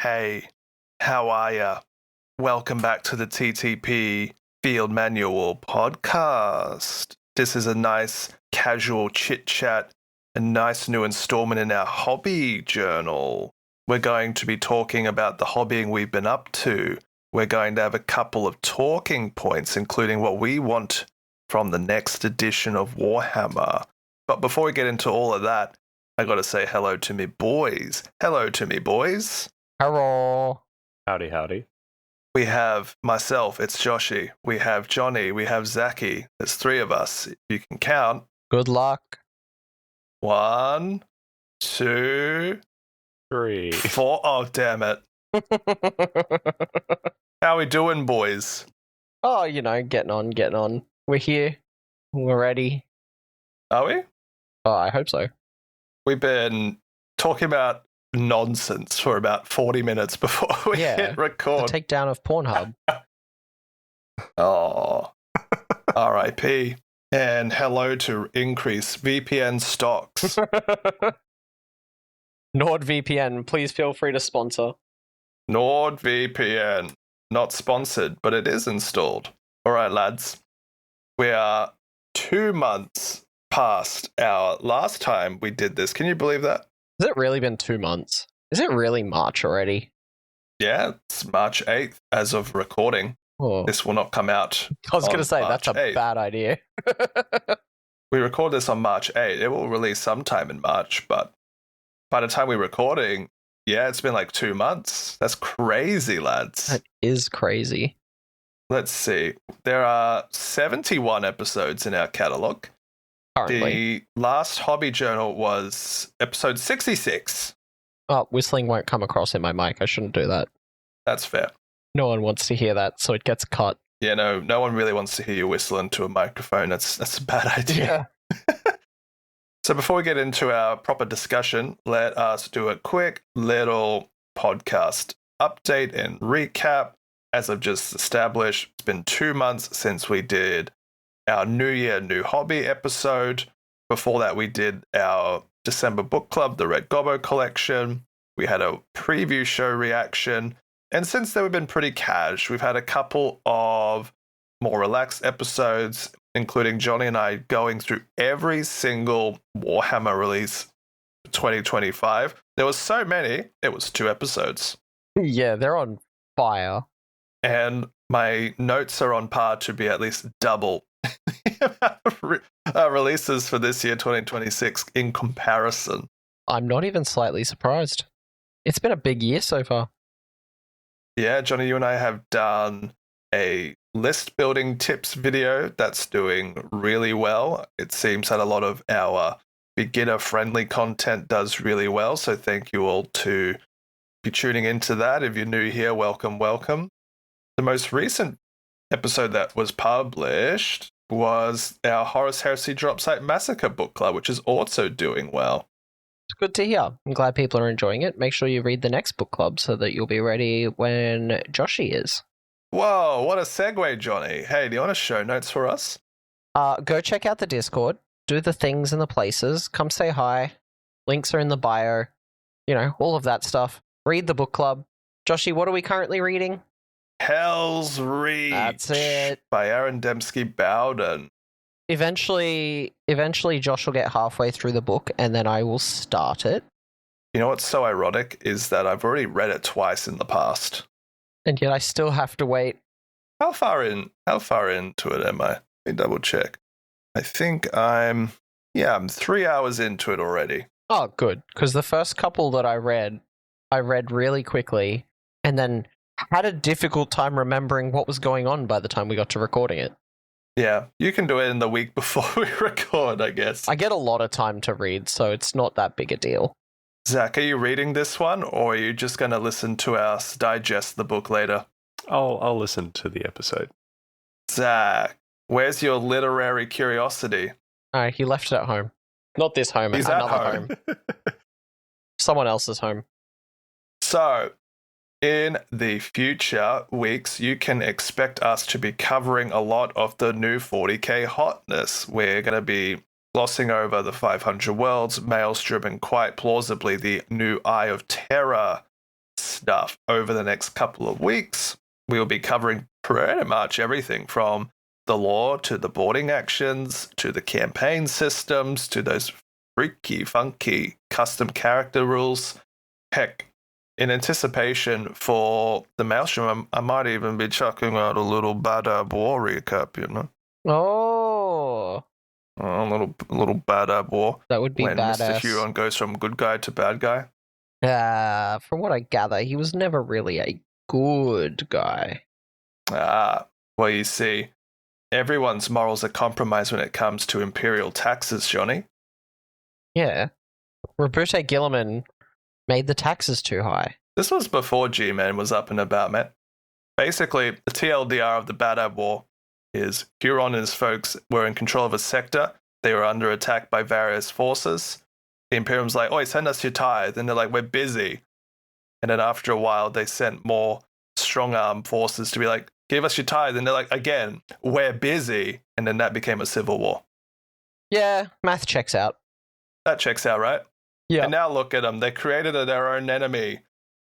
Hey, how are ya? Welcome back to the TTP Field Manual podcast. This is a nice casual chit chat, a nice new installment in our hobby journal. We're going to be talking about the hobbying we've been up to. We're going to have a couple of talking points, including what we want from the next edition of Warhammer. But before we get into all of that, I got to say hello to me boys. Hello to me boys. Hello. Howdy, howdy. We have myself, it's Joshy. We have Jonny. We have Zakky. There's three of us. You can count. Good luck. 1, 2, 3. 4. Oh, damn it. How we doing, boys? Oh, getting on. We're here. We're ready. Are we? Oh, I hope so. We've been talking about nonsense for about 40 minutes before we hit record. The takedown of Pornhub. Oh, RIP. And hello to Increase VPN stocks. NordVPN, please feel free to sponsor. NordVPN. Not sponsored, but it is installed. All right, lads. We are 2 months past our last time we did this. Can you believe that? Has it really been 2 months? Is it really March already? Yeah, it's March 8th as of recording. Oh. This will not come out. I was going to say, March that's a 8th. bad idea. We record this on March 8th. It will release sometime in March, but by the time we're recording, yeah, it's been like 2 months. That's crazy, lads. That is crazy. Let's see. There are 71 episodes in our catalogue. Currently. The last hobby journal was episode 66. Oh, whistling won't come across in my mic. I shouldn't do that. That's fair. No one wants to hear that, so it gets cut. Yeah, no one really wants to hear you whistle into a microphone. That's a bad idea. Yeah. So before we get into our proper discussion, let us do a quick little podcast update and recap. As I've just established, it's been 2 months since we did our New Year, New Hobby episode. Before that, we did our December book club, the Red Gobbo collection. We had a preview show reaction. And since then, we've been pretty cash. We've had a couple of more relaxed episodes, including Jonny and I going through every single Warhammer release 2025. There was so many, it was 2 episodes. Yeah, they're on fire. And my notes are on par to be at least double the amount of releases for this year, 2026, in comparison. I'm not even slightly surprised. It's been a big year so far. Yeah, Jonny, you and I have done a list building tips video that's doing really well. It seems that a lot of our beginner friendly content does really well. So thank you all to be tuning into that. If you're new here, welcome. The most recent episode that was published was our Horus Heresy Dropsite Massacre book club, which is also doing well. It's good to hear. I'm glad people are enjoying it. Make sure you read the next book club so that you'll be ready when Joshy is. Whoa, what a segue, Jonny. Hey, do you want to show notes for us? Go check out the Discord. Do the things and the places. Come say hi. Links are in the bio. All of that stuff. Read the book club. Joshy, what are we currently reading? Hell's Reach. That's it. By Aaron Dembski Bowden. Eventually, Josh will get halfway through the book, and then I will start it. You know what's so ironic is that I've already read it twice in the past. And yet I still have to wait. How far into it am I? Let me double check. I think I'm 3 hours into it already. Oh, good. Because the first couple that I read really quickly, and then had a difficult time remembering what was going on by the time we got to recording it. Yeah, you can do it in the week before we record, I guess. I get a lot of time to read, so it's not that big a deal. Zach, are you reading this one, or are you just going to listen to us digest the book later? I'll listen to the episode. Zach, where's your literary curiosity? He left it at home. Not this home, He's another at home. Someone else's home. So, in the future weeks, you can expect us to be covering a lot of the new 40k hotness. We're going to be glossing over the 500 Worlds, Maelstrom, and quite plausibly the new Eye of Terror stuff over the next couple of weeks. We'll be covering pretty much everything from the lore to the boarding actions to the campaign systems to those freaky, funky custom character rules. Heck, in anticipation for the Maelstrom, I might even be chucking out a little Bad Ab War recap, you know? Oh, A little Bad Ab War. that would be when Mr. badass. Huron goes from good guy to bad guy. From what I gather, he was never really a good guy. Well, you see, everyone's morals are compromised when it comes to imperial taxes, Johnny. Yeah. Rabute Gilliman made the taxes too high. This was before G-Man was up and about, man. Basically, the TLDR of the Bad Ab War is Huron and his folks were in control of a sector. They were under attack by various forces. The Imperium's like, oi, send us your tithe. And they're like, we're busy. And then after a while, they sent more strong-arm forces to be like, give us your tithe. And they're like, again, we're busy. And then that became a civil war. Yeah, math checks out. That checks out, right? Yeah. And now look at them. They created their own enemy.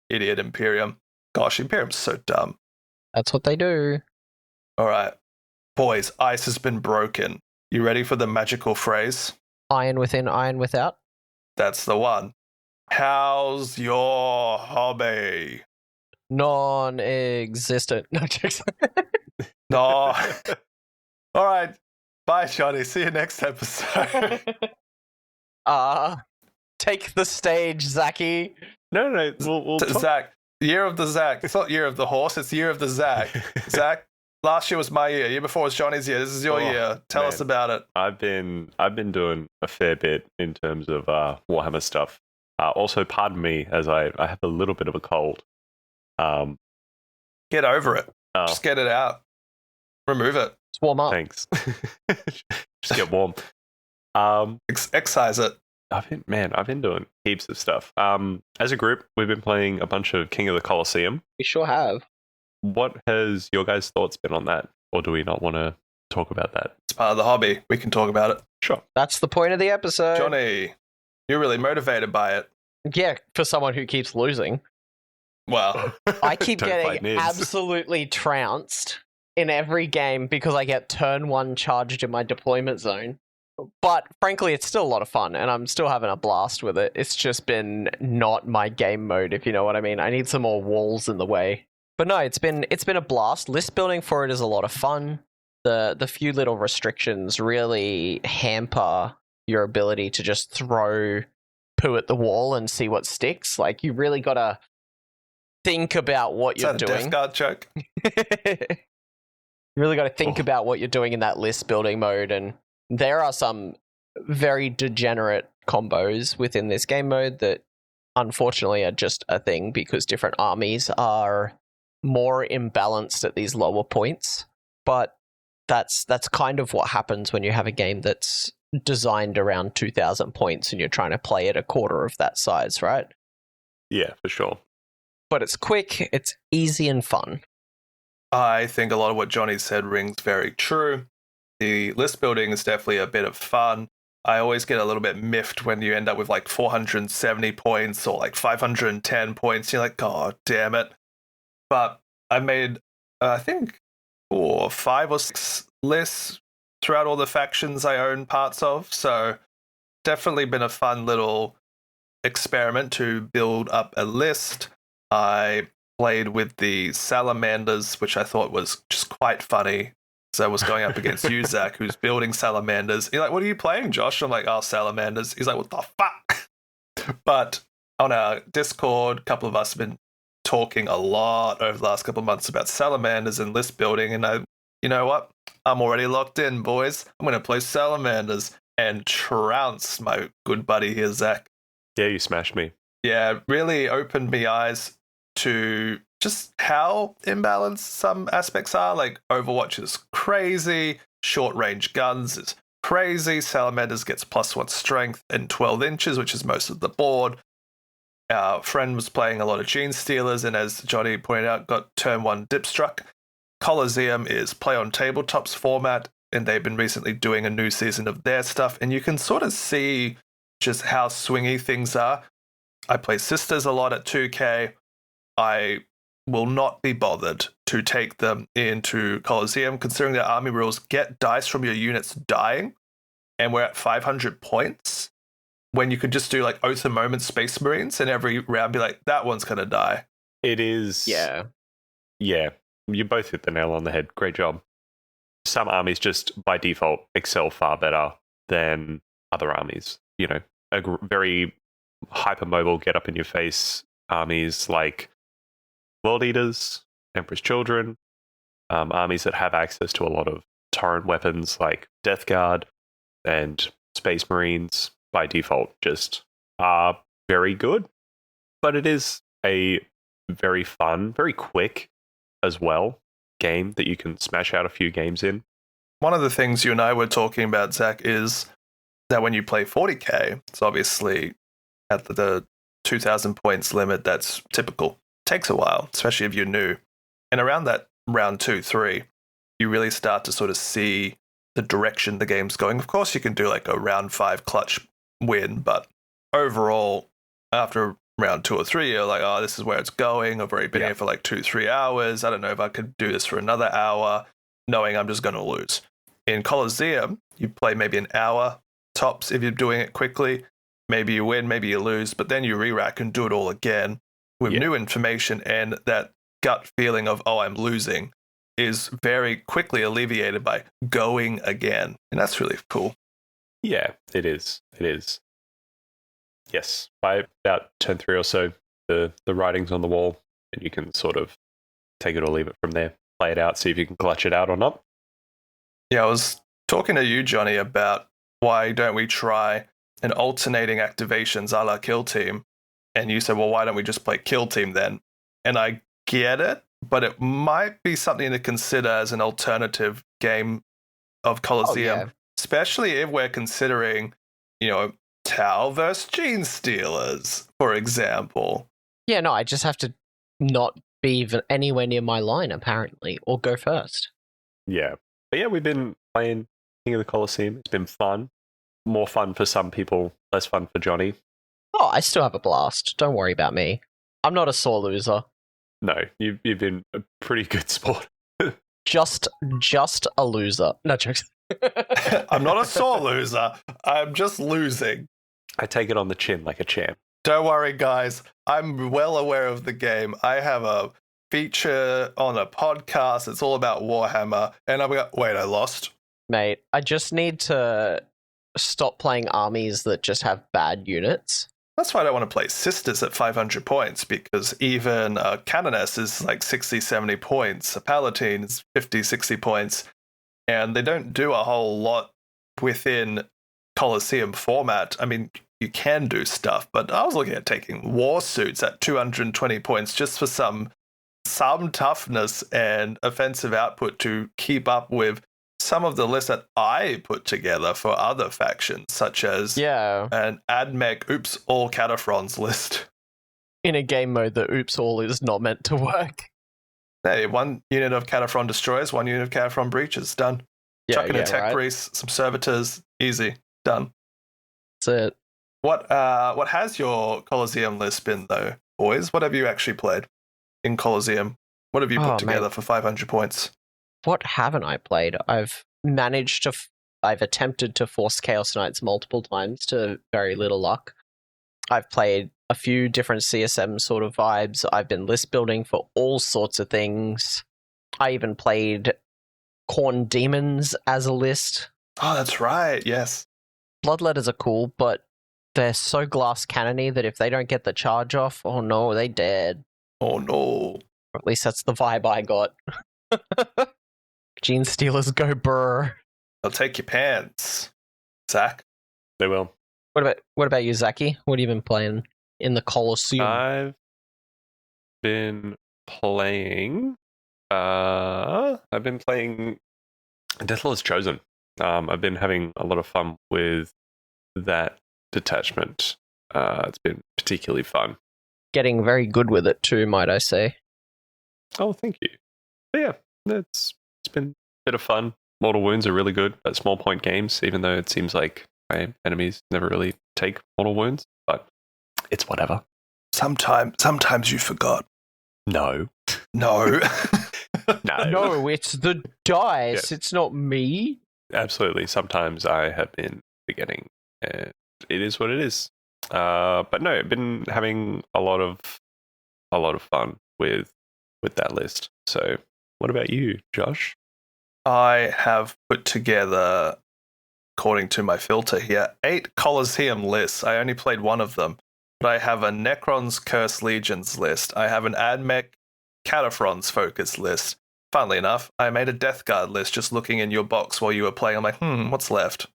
Idiot Imperium. Gosh, Imperium's so dumb. That's what they do. All right. Boys, ice has been broken. You ready for the magical phrase? Iron within, iron without. That's the one. How's your hobby? Non-existent. No, jokes. No. All right. Bye, Johnny. See you next episode. Take the stage, Zakky. No, we'll talk. Zach. Year of the Zach. It's not year of the horse. It's year of the Zach. Zach, last year was my year. Year before was Johnny's year. This is your year. Tell us about it. I've been doing a fair bit in terms of Warhammer stuff. Also, pardon me as I have a little bit of a cold. Get over it. Just get it out. Remove it. Just warm up. Thanks. Just get warm. Excise it. I've been doing heaps of stuff. As a group, we've been playing a bunch of King of the Colosseum. We sure have. What has your guys' thoughts been on that? Or do we not want to talk about that? It's part of the hobby. We can talk about it. Sure. That's the point of the episode. Johnny, you're really motivated by it. Yeah, for someone who keeps losing. Well, I keep Don't fight getting Nids. absolutely trounced in every game because I get turn one charged in my deployment zone. But frankly, it's still a lot of fun, and I'm still having a blast with it. It's just been not my game mode, if you know what I mean. I need some more walls in the way. But no, it's been a blast. List building for it is a lot of fun. The few little restrictions really hamper your ability to just throw poo at the wall and see what sticks. Like, you really gotta think about what is you're that a doing. Death Guard joke? You really got to think about what you're doing in that list building mode, and there are some very degenerate combos within this game mode that unfortunately are just a thing because different armies are more imbalanced at these lower points. But that's kind of what happens when you have a game that's designed around 2,000 points and you're trying to play at a quarter of that size, right? Yeah, for sure. But it's quick, it's easy and fun. I think a lot of what Johnny said rings very true. The list building is definitely a bit of fun. I always get a little bit miffed when you end up with like 470 points or like 510 points. You're like, God damn it. But I made, I think, 5 or 6 lists throughout all the factions I own parts of. So definitely been a fun little experiment to build up a list. I played with the salamanders, which I thought was just quite funny. So I was going up against you, Zach, who's building salamanders. You're like, what are you playing, Josh? I'm like, oh, salamanders. He's like, what the fuck? But on our Discord, a couple of us have been talking a lot over the last couple of months about salamanders and list building. And you know what? I'm already locked in, boys. I'm going to play salamanders and trounce my good buddy here, Zach. Yeah, you smashed me. Yeah, it really opened me eyes to just how imbalanced some aspects are. Like, Overwatch is crazy, short-range guns is crazy, Salamanders gets +1 strength and 12 inches, which is most of the board. Our friend was playing a lot of Gene Stealers, and as Johnny pointed out, got turn 1 Dipstruck. Colosseum is play on tabletop's format, and they've been recently doing a new season of their stuff, and you can sort of see just how swingy things are. I play Sisters a lot at 2K. I will not be bothered to take them into Colosseum, considering that army rules get dice from your units dying, and we're at 500 points, when you could just do like Oath of Moment Space Marines and every round be like, that one's going to die. It is. Yeah. Yeah. You both hit the nail on the head. Great job. Some armies just by default excel far better than other armies. You know, very hypermobile, get up in your face armies like World Eaters, Emperor's Children, armies that have access to a lot of torrent weapons like Death Guard and Space Marines by default just are very good. But it is a very fun, very quick as well game that you can smash out a few games in. One of the things you and I were talking about, Zach, is that when you play 40k, it's obviously at the 2,000 points limit. That's typical. Takes a while, especially if you're new. And around that round 2, 3, you really start to sort of see the direction the game's going. Of course, you can do like a round 5 clutch win, but overall, after round 2 or 3, you're like, oh, this is where it's going. I've already been here for like 2-3 hours. I don't know if I could do this for another hour, knowing I'm just going to lose. In Colosseum, you play maybe an hour tops if you're doing it quickly. Maybe you win, maybe you lose, but then you re-rack and do it all again with new information, and that gut feeling of, oh, I'm losing is very quickly alleviated by going again. And that's really cool. Yeah, it is. It is. Yes, by about turn 3 or so, the writing's on the wall, and you can sort of take it or leave it from there. Play it out, see if you can clutch it out or not. Yeah, I was talking to you, Jonny, about why don't we try an alternating activations a la Kill Team? And you said, well, why don't we just play Kill Team then? And I get it, but it might be something to consider as an alternative game of Colosseum, especially if we're considering, Tau versus Gene Stealers, for example. Yeah, no, I just have to not be even anywhere near my line, apparently, or go first. Yeah. But yeah, we've been playing King of the Colosseum. It's been fun. More fun for some people, less fun for Jonny. Oh, I still have a blast. Don't worry about me. I'm not a sore loser. No, you've been a pretty good sport. Just a loser. No jokes. I'm not a sore loser. I'm just losing. I take it on the chin like a champ. Don't worry, guys. I'm well aware of the game. I have a feature on a podcast. It's all about Warhammer. And I'm like, wait, I lost? Mate, I just need to stop playing armies that just have bad units. That's why I don't want to play Sisters at 500 points, because even a Canoness is like 60, 70 points. A Palatine is 50, 60 points. And they don't do a whole lot within Colosseum format. I mean, you can do stuff, but I was looking at taking War Suits at 220 points just for some toughness and offensive output to keep up with some of the lists that I put together for other factions, such as an AdMech Oops All Cataphrons list. In a game mode, the Oops All is not meant to work. Hey, 1 unit of Cataphron Destroyers, 1 unit of Cataphron Breaches, done. Chuck in a Tech Grease, some Servitors, easy, done. That's it. What has your Colosseum list been, though, boys? What have you actually played in Colosseum? What have you put together for 500 points? What haven't I played? I've attempted to force Chaos Knights multiple times to very little luck. I've played a few different CSM sort of vibes. I've been list building for all sorts of things. I even played Khorne Demons as a list. Oh, that's right, yes. Bloodletters are cool, but they're so glass cannony that if they don't get the charge off, oh no, they dead. Oh no. Or at least that's the vibe I got. Gene Stealers go brr. They'll take your pants. Zach? They will. What about you, Zakky? What have you been playing in the Colosseum? I've been playing Deathless Chosen. I've been having a lot of fun with that detachment. It's been particularly fun. Getting very good with it too, might I say. Oh, thank you. But yeah, it's been a bit of fun. Mortal wounds are really good at small point games, even though it seems like my enemies never really take mortal wounds, but it's whatever. Sometimes you forgot. No. No. No. No, it's the dice. Yeah. It's not me. Absolutely. Sometimes I have been forgetting, and it is what it is. But no, I've been having a lot of fun with that list. So, what about you, Josh? I have put together, according to my filter here, 8 Colosseum lists. I only played one of them, but I have a Necron's Cursed Legions list. I have an Admech Cataphrons focus list. Funnily enough, I made a Death Guard list just looking in your box while you were playing. I'm like, what's left?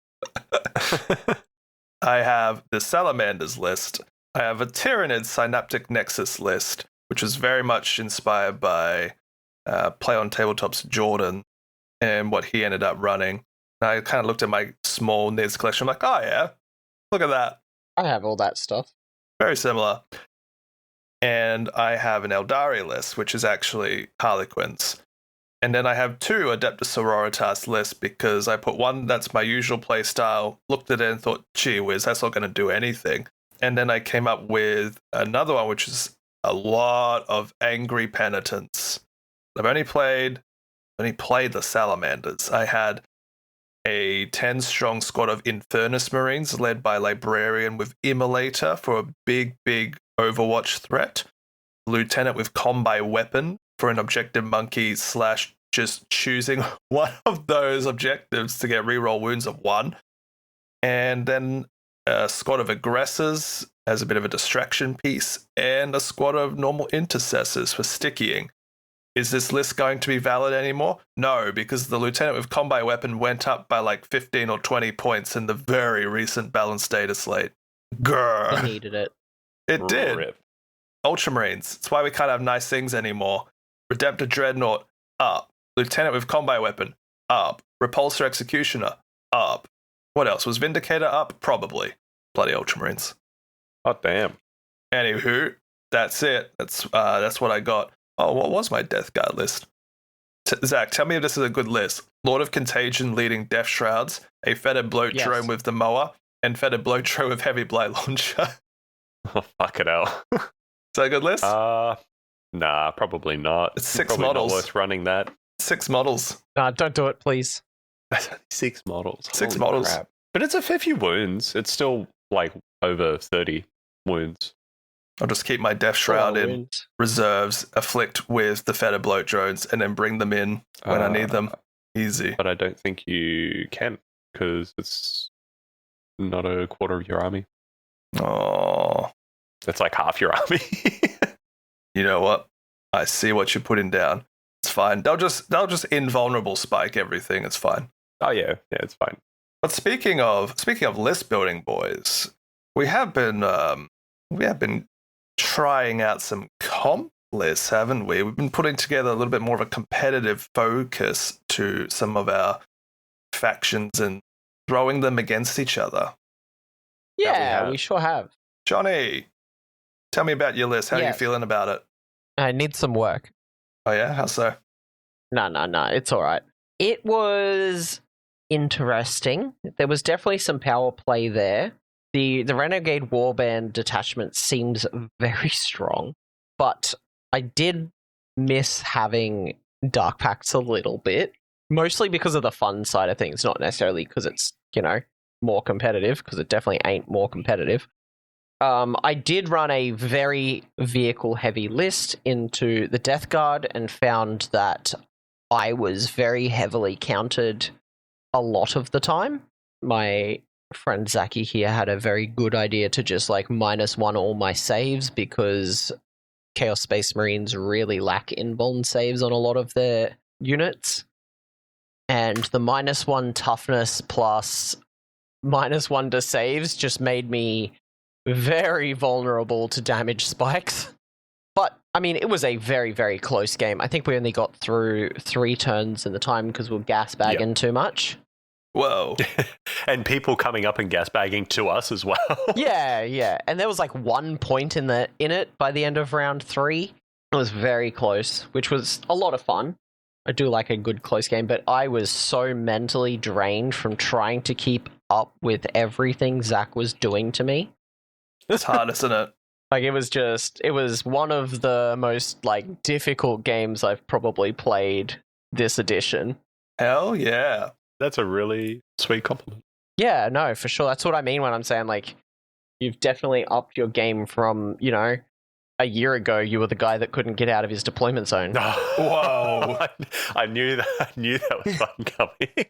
I have the Salamanders list. I have a Tyrannid Synaptic Nexus list, which was very much inspired by Play on Tabletop's Jordan and what he ended up running. And I kind of looked at my small NIDS collection. I'm like, oh yeah, look at that. I have all that stuff. Very similar. And I have an Eldari list, which is actually Harlequins. And then I have 2 Adeptus Sororitas lists because I put one that's my usual play style, looked at it and thought, gee whiz, that's not going to do anything. And then I came up with another one, which is a lot of Angry Penitents. I've only played the Salamanders. I had a 10-strong squad of Infernus Marines led by Librarian with Immolator for a big Overwatch threat. Lieutenant with Combi Weapon for an objective monkey / just choosing one of those objectives to get reroll wounds of 1. And then a squad of Aggressors as a bit of a distraction piece, and a squad of normal Intercessors for stickying. Is this list going to be valid anymore? No, because the Lieutenant with Combi Weapon went up by like 15 or 20 points in the very recent balanced data slate. Grr. I needed it. It did. Rip. Ultramarines. That's why we can't have nice things anymore. Redemptor Dreadnought, up. Lieutenant with Combi Weapon, up. Repulsor Executioner, up. What else? Was Vindicator up? Probably. Bloody Ultramarines. Oh, damn. Anywho, that's it. That's what I got. Oh, what was my Death Guard list? Zach, tell me if this is a good list. Lord of Contagion leading Death Shrouds, a Fetid Bloat Drone with the Mower, and Fetid Bloat Drone with Heavy Blight Launcher. Oh, fuck it hell. Is that a good list? Nah, probably not. It's 6 probably models. Not worth running that. 6 models. Don't do it, please. 6 models. 6 Holy models. crap. But it's a fair few wounds. It's still like over 30 wounds. I'll just keep my Death Shroud in reserves, afflict with the Fetid Bloat drones, and then bring them in when I need them. Easy. But I don't think you can, because it's not a quarter of your army. Oh. It's like half your army. You know what? I see what you're putting down. It's fine. They'll just invulnerable spike everything. It's fine. Oh yeah, it's fine. But speaking of list building, boys, we have been trying out some comp lists, haven't we? We've been putting together a little bit more of a competitive focus to some of our factions and throwing them against each other. Yeah, we sure have. Jonny, tell me about your list. How are you feeling about it? I need some work. Oh yeah? How so? No, it's all right. It was interesting. There was definitely some power play there. The Renegade Warband detachment seems very strong, but I did miss having Dark Pacts a little bit, mostly because of the fun side of things, not necessarily because it's, more competitive, because it definitely ain't more competitive. I did run a very vehicle-heavy list into the Death Guard and found that I was very heavily countered a lot of the time. My friend Zakky here had a very good idea to just -1 all my saves, because Chaos Space Marines really lack invuln saves on a lot of their units. And the -1 toughness plus -1 to saves just made me very vulnerable to damage spikes. But, I mean, it was a very, very close game. I think we only got through 3 turns in the time because we were gas-bagging too much. Whoa. And people coming up and gas-bagging to us as well. Yeah. And there was 1 point in it by the end of round 3. It was very close, which was a lot of fun. I do like a good close game, but I was so mentally drained from trying to keep up with everything Zach was doing to me. It's hard, isn't it? Like, it was one of the most, like, difficult games I've probably played this edition. Hell yeah. That's a really sweet compliment. Yeah, no, for sure. That's what I mean when I'm saying, like, you've definitely upped your game from, a year ago, you were the guy that couldn't get out of his deployment zone. Whoa. I knew that was fucking coming.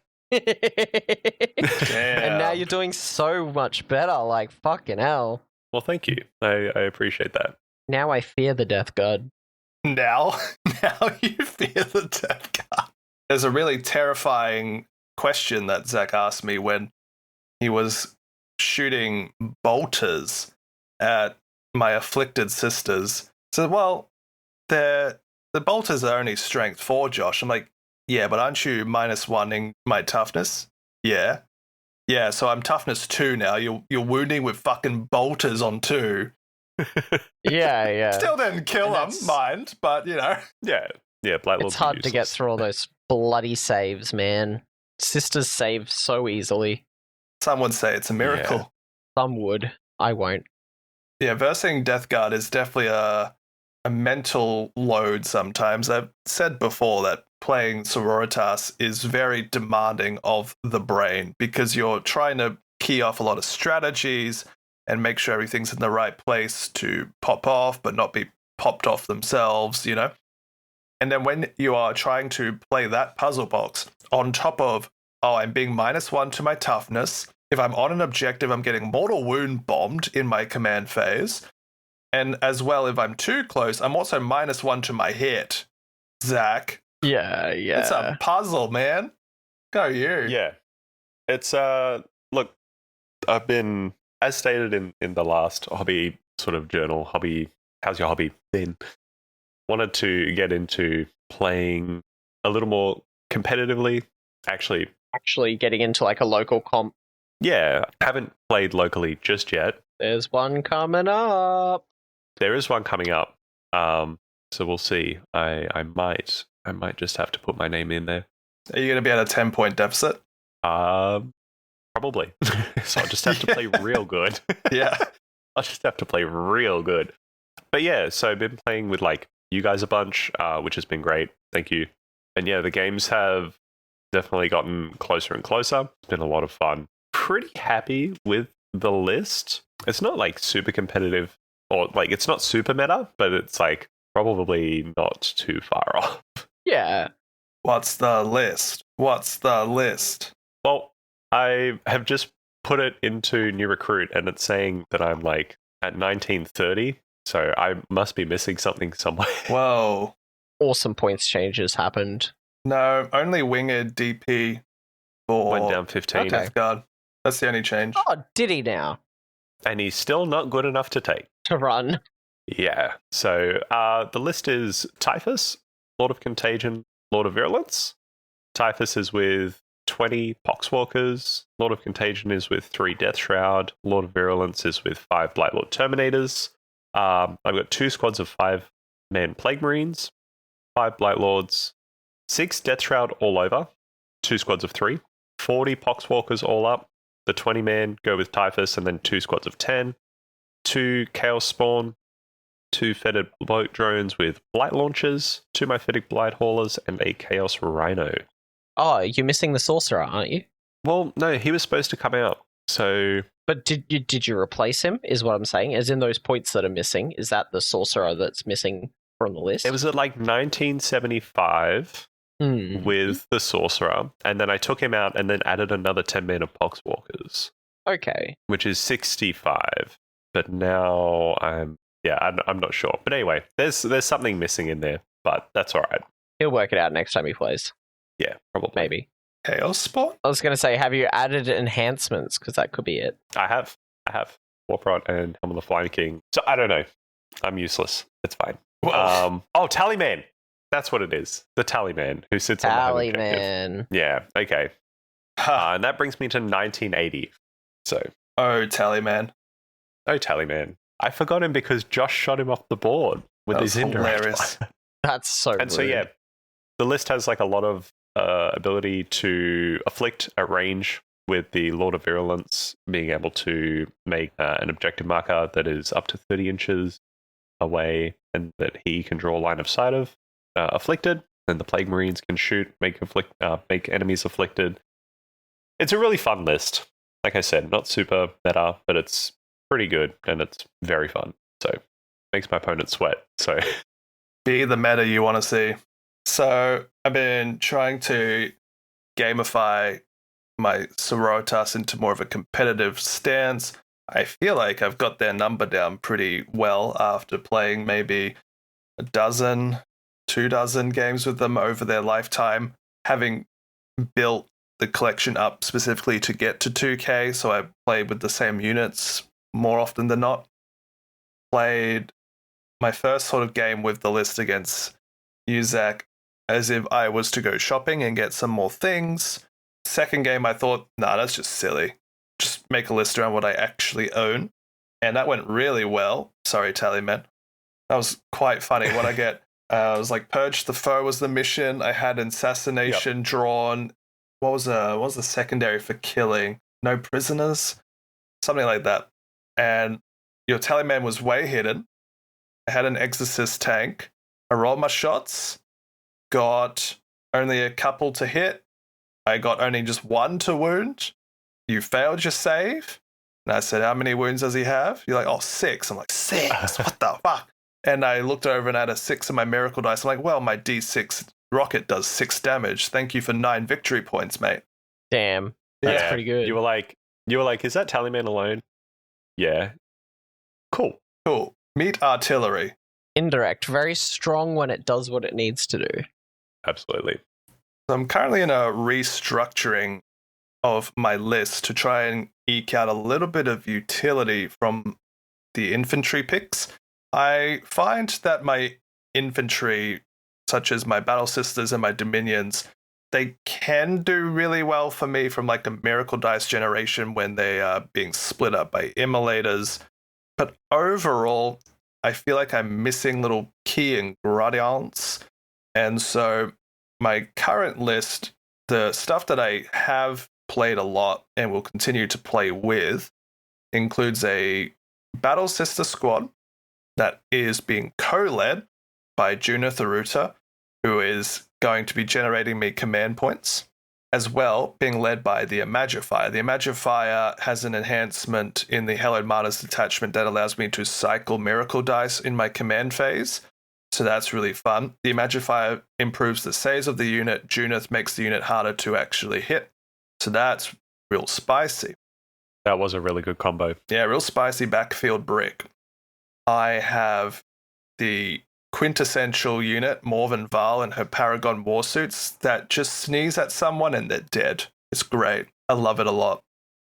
And now you're doing so much better, like, fucking hell. Well, thank you. I appreciate that. Now I fear the Death Guard. Now you fear the Death Guard. There's a really terrifying question that Zach asked me when he was shooting bolters at my afflicted sisters. So, well, the bolters are only strength 4, Josh. I'm like, yeah, but aren't you -1ing my toughness? Yeah. Yeah, so I'm toughness 2 now. You're wounding with fucking bolters on 2. Yeah. Still didn't kill him, mind, but Yeah. Black Lords it's hard to get through all those bloody saves, man. Sisters save so easily. Some would say it's a miracle. Yeah. Some would. I won't. Yeah, versing Death Guard is definitely a mental load sometimes. I've said before that playing Sororitas is very demanding of the brain because you're trying to key off a lot of strategies and make sure everything's in the right place to pop off but not be popped off themselves, And then when you are trying to play that puzzle box on top of, I'm being -1 to my toughness. If I'm on an objective, I'm getting mortal wound bombed in my command phase. And as well, if I'm too close, I'm also -1 to my hit. Zach. Yeah. It's a puzzle, man. Go you. Yeah. It's, look, I've been, as stated in the last hobby sort of journal, how's your hobby been? Wanted to get into playing a little more competitively. Actually getting into like a local comp. Yeah, I haven't played locally just yet. There's one coming up. There is one coming up. So we'll see. I might just have to put my name in there. Are you going to be at a 10-point deficit? Probably. So I'll just have to play real good. Yeah. I'll just have to play real good. But yeah, so I've been playing with like you guys a bunch, which has been great. Thank you. And yeah, the games have definitely gotten closer and closer. It's been a lot of fun. Pretty happy with the list. It's not like super competitive or like it's not super meta, but it's like probably not too far off. Yeah. What's the list? Well, I have just put it into New Recruit and it's saying that I'm like at 1930. So I must be missing something somewhere. Whoa. Awesome points changes happened. No, only winged DP for Went down 15. Death Guard. That's the only change. Oh, did he now? And he's still not good enough to take. To run. Yeah. So the list is Typhus, Lord of Contagion, Lord of Virulence. Typhus is with 20 Poxwalkers. Lord of Contagion is with 3 Death Shroud. Lord of Virulence is with 5 Blightlord Terminators. I've got 2 squads of 5-man Plague Marines, 5 Blightlords, 6 Death Shroud all over, 2 squads of 3, 40 Poxwalkers all up. The 20-man go with Typhus and then 2 squads of 10, 2 Chaos Spawn, 2 Fetid Boat Drones with Blight Launchers, 2 Myphitic Blight Haulers, and a Chaos Rhino. Oh, you're missing the Sorcerer, aren't you? Well, no, he was supposed to come out, so... But did you replace him, is what I'm saying? As in those points that are missing, is that the Sorcerer that's missing from the list? It was at like 1975 with the Sorcerer, and then I took him out and then added another 10-man of Poxwalkers. Okay. Which is 65. But now I'm not sure. But anyway, there's something missing in there, but that's all right. He'll work it out next time he plays. Yeah, probably. Maybe. Chaos Spawn? I was going to say, have you added enhancements? Because that could be it. I have. Warprot and Helm of the Flying King. So I don't know. I'm useless. It's fine. Tallyman. That's what it is. The Tallyman who sits on the home objective. Tallyman. Yeah, okay. And that brings me to 1980. So. Oh, Tallyman. Oh, Tallyman. I forgot him because Josh shot him off the board with his hilarious. That's so And rude. so, yeah, the list has like a lot of ability to afflict at range with the Lord of Virulence being able to make an objective marker that is up to 30 inches away and that he can draw a line of sight of afflicted, and the Plague Marines can shoot, make enemies afflicted. It's a really fun list. Like I said, not super meta, but it's pretty good and it's very fun. So makes my opponent sweat. So be the meta you want to see. So I've been trying to gamify my Sororitas into more of a competitive stance. I feel like I've got their number down pretty well after playing maybe 12 games with them over their lifetime, having built the collection up specifically to get to 2K, so I played with the same units more often than not. Played my first sort of game with the list against you, Zach, as if I was to go shopping and get some more things. Second game, I thought, nah, that's just silly. Just make a list around what I actually own. And that went really well. Sorry, Tallyman. That was quite funny. What I get, I was like, Purge the Foe was the mission. I had Assassination drawn. What was the secondary for killing? No prisoners? Something like that. And your Tallyman was way hidden. I had an Exorcist tank. I rolled my shots. Got only a couple to hit. I got only just one to wound. You failed your save. And I said, how many wounds does he have? You're like, 6. I'm like, 6? What the fuck? And I looked over and had a 6 in my miracle dice. I'm like, well, my D6 rocket does 6 damage. Thank you for 9 victory points, mate. Damn. That's pretty good. You were like, is that Tallyman alone? Yeah. Cool. Meet artillery. Indirect. Very strong when it does what it needs to do. Absolutely. So I'm currently in a restructuring of my list to try and eke out a little bit of utility from the infantry picks. I find that my infantry, such as my Battle Sisters and my Dominions, they can do really well for me from like a Miracle Dice generation when they are being split up by Immolators. But overall, I feel like I'm missing little key ingredients. And so my current list, the stuff that I have played a lot and will continue to play with, includes a Battle Sister squad that is being co-led by Juna Tharuta, who is going to be generating me command points, as well being led by the Imagifier. The Imagifier has an enhancement in the Hallowed Martyrs detachment that allows me to cycle Miracle Dice in my command phase. So that's really fun. The Imagifier improves the saves of the unit. Junith makes the unit harder to actually hit. So that's real spicy. That was a really good combo. Yeah, real spicy backfield brick. I have the quintessential unit, Morven Val and her Paragon warsuits that just sneeze at someone and they're dead. It's great. I love it a lot.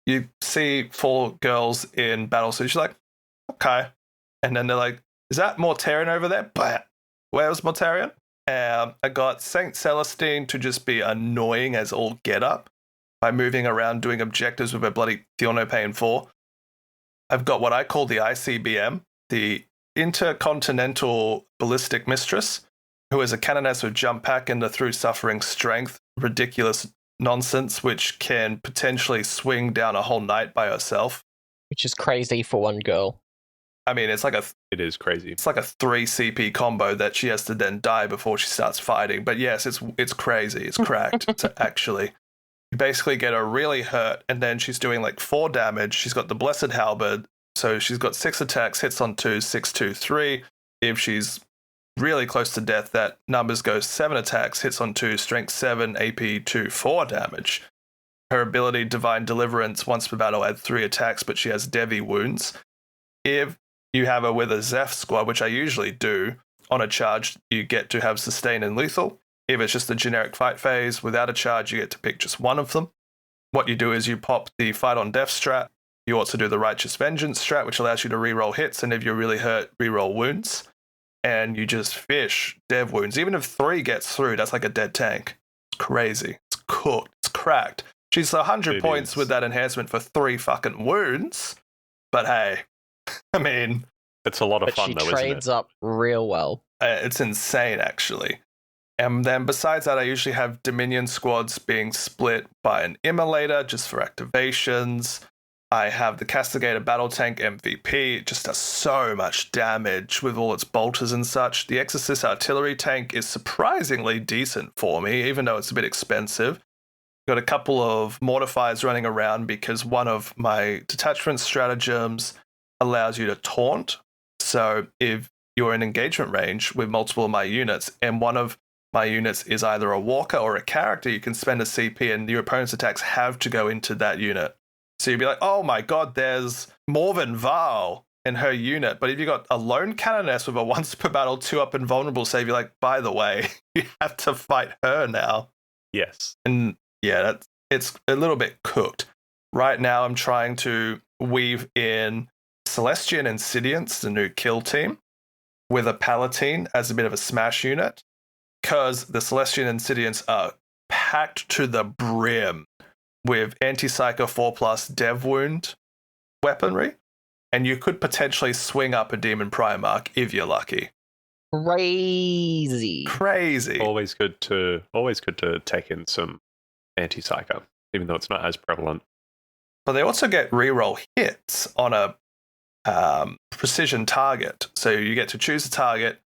You see 4 girls in battle suits, you're like, okay. And then they're like, is that Mortarion over there? But where's Mortarion? I got Saint Celestine to just be annoying as all get up by moving around doing objectives with a bloody Theonopane 4. I've got what I call the ICBM, the Intercontinental Ballistic Mistress, who is a canoness with jump pack and the through suffering strength, ridiculous nonsense, which can potentially swing down a whole night by herself. Which is crazy for one girl. I mean, it is crazy. It's like a 3 CP combo that she has to then die before she starts fighting. But yes, it's crazy. It's cracked. So actually, you basically get her really hurt, and then she's doing like 4 damage. She's got the Blessed Halberd, so she's got 6 attacks, hits on 2, 6, 2, 3. If she's really close to death, that numbers go 7 attacks, hits on 2, strength 7, AP 2, 4 damage. Her ability, Divine Deliverance, once per battle, add 3 attacks, but she has Devi wounds. If you have her with a Zeph squad, which I usually do, on a charge, you get to have Sustain and Lethal. If it's just a generic fight phase, without a charge, you get to pick just one of them. What you do is you pop the Fight on Death strat. You also do the Righteous Vengeance strat, which allows you to reroll hits, and if you're really hurt, reroll wounds. And you just fish dev wounds. Even if 3 gets through, that's like a dead tank. It's crazy. It's cooked. It's cracked. She's 100 points with that enhancement for 3 fucking wounds. But hey, I mean, it's a lot of fun, though, isn't it? She trades up real well. It's insane, actually. And then besides that, I usually have Dominion squads being split by an Immolator just for activations. I have the Castigator Battle Tank MVP. It just does so much damage with all its bolters and such. The Exorcist Artillery Tank is surprisingly decent for me, even though it's a bit expensive. Got a couple of Mortifiers running around because one of my detachment stratagems allows you to taunt. So if you're in engagement range with multiple of my units, and one of my units is either a walker or a character, you can spend a CP and your opponent's attacks have to go into that unit. So you'd be like, oh my god, there's Morven Val in her unit. But if you got a lone cannoness with a once per battle 2-up invulnerable save, you're like, by the way, you have to fight her now. Yes. And yeah, it's a little bit cooked. Right now I'm trying to weave in Celestian and Sidiance, the new kill team, with a Palatine as a bit of a smash unit, because the Celestian and Sidiance are packed to the brim with anti-psycho 4+ dev wound weaponry, and you could potentially swing up a Demon Primarch if you're lucky. Crazy. Always good to take in some anti-psycho, even though it's not as prevalent. But they also get reroll hits on a precision target. So you get to choose a target,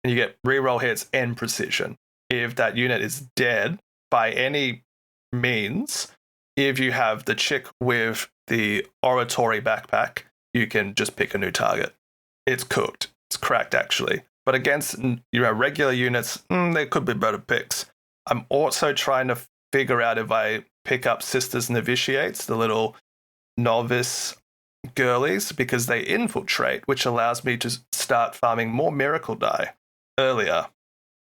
and you get reroll hits and precision. If that unit is dead by any means, if you have the chick with the oratory backpack, you can just pick a new target. It's cooked. It's cracked, actually. But against regular units, there could be better picks. I'm also trying to figure out if I pick up Sisters Novitiates, the little novice girlies, because they infiltrate, which allows me to start farming more miracle die earlier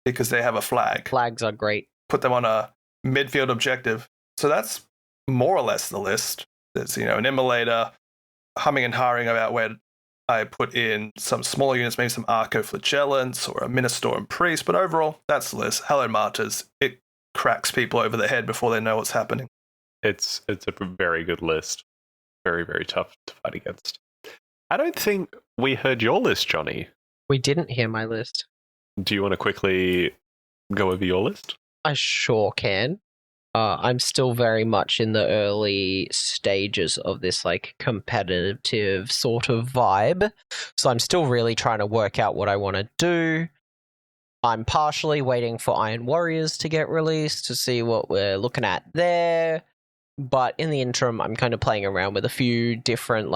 because they have a flag. Flags are great. Put them on a midfield objective. So that's more or less the list. There's, an Immolator, humming and hawing about where I put in some smaller units, maybe some Arco Flagellants or a Minister and Priest, but overall, that's the list. Hello Martyrs. It cracks people over the head before they know what's happening. It's a very good list. Very, very tough to fight against. I don't think we heard your list, Jonny. We didn't hear my list. Do you want to quickly go over your list? I sure can. I'm still very much in the early stages of this competitive sort of vibe. So I'm still really trying to work out what I want to do. I'm partially waiting for Iron Warriors to get released to see what we're looking at there. But in the interim, I'm kind of playing around with a few different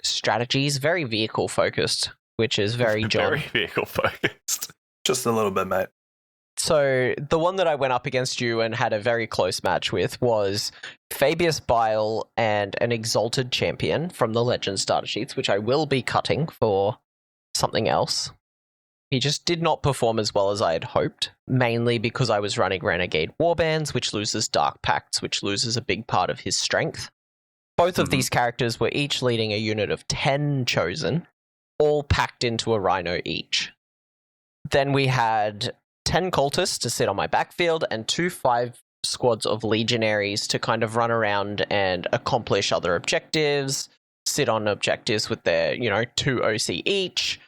strategies, very vehicle focused, which is very John. Very vehicle focused. Just a little bit, mate. So the one that I went up against you and had a very close match with was Fabius Bile and an Exalted Champion from the Legend starter sheets, which I will be cutting for something else. He just did not perform as well as I had hoped, mainly because I was running Renegade Warbands, which loses Dark Pacts, which loses a big part of his strength. Both of these characters were each leading a unit of 10 chosen, all packed into a Rhino each. Then we had 10 cultists to sit on my backfield and 2 5 squads of legionaries to kind of run around and accomplish other objectives, sit on objectives with their, 2 OC each,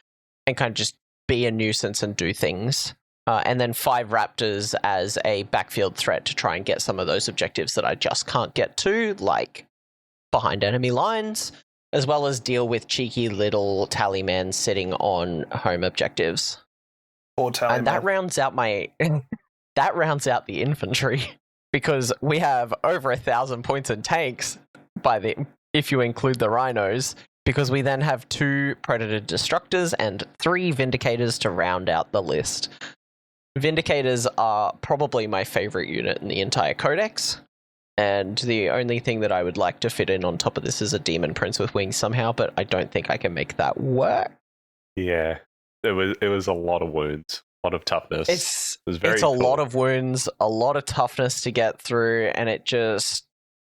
and kind of just be a nuisance and do things. And then 5 raptors as a backfield threat to try and get some of those objectives that I just can't get to, like behind enemy lines, as well as deal with cheeky little tallymen sitting on home objectives. And that rounds out the infantry, because we have over 1,000 points in tanks if you include the rhinos, because we then have 2 Predator Destructors and 3 Vindicators to round out the list. Vindicators are probably my favorite unit in the entire codex, and the only thing that I would like to fit in on top of this is a Demon Prince with wings somehow, but I don't think I can make that work. Yeah, it was a lot of wounds, a lot of toughness. It's a lot of wounds, a lot of toughness to get through, and it just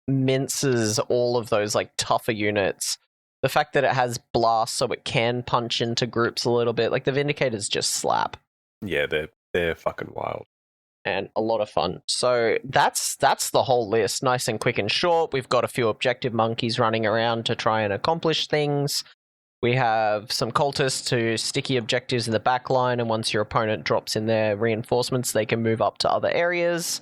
minces all of those tougher units. The fact that it has blast so it can punch into groups a little bit, the Vindicators just slap. Yeah, they're fucking wild. And a lot of fun. So that's the whole list. Nice and quick and short. We've got a few objective monkeys running around to try and accomplish things. We have some cultists to sticky objectives in the back line, and once your opponent drops in their reinforcements, they can move up to other areas.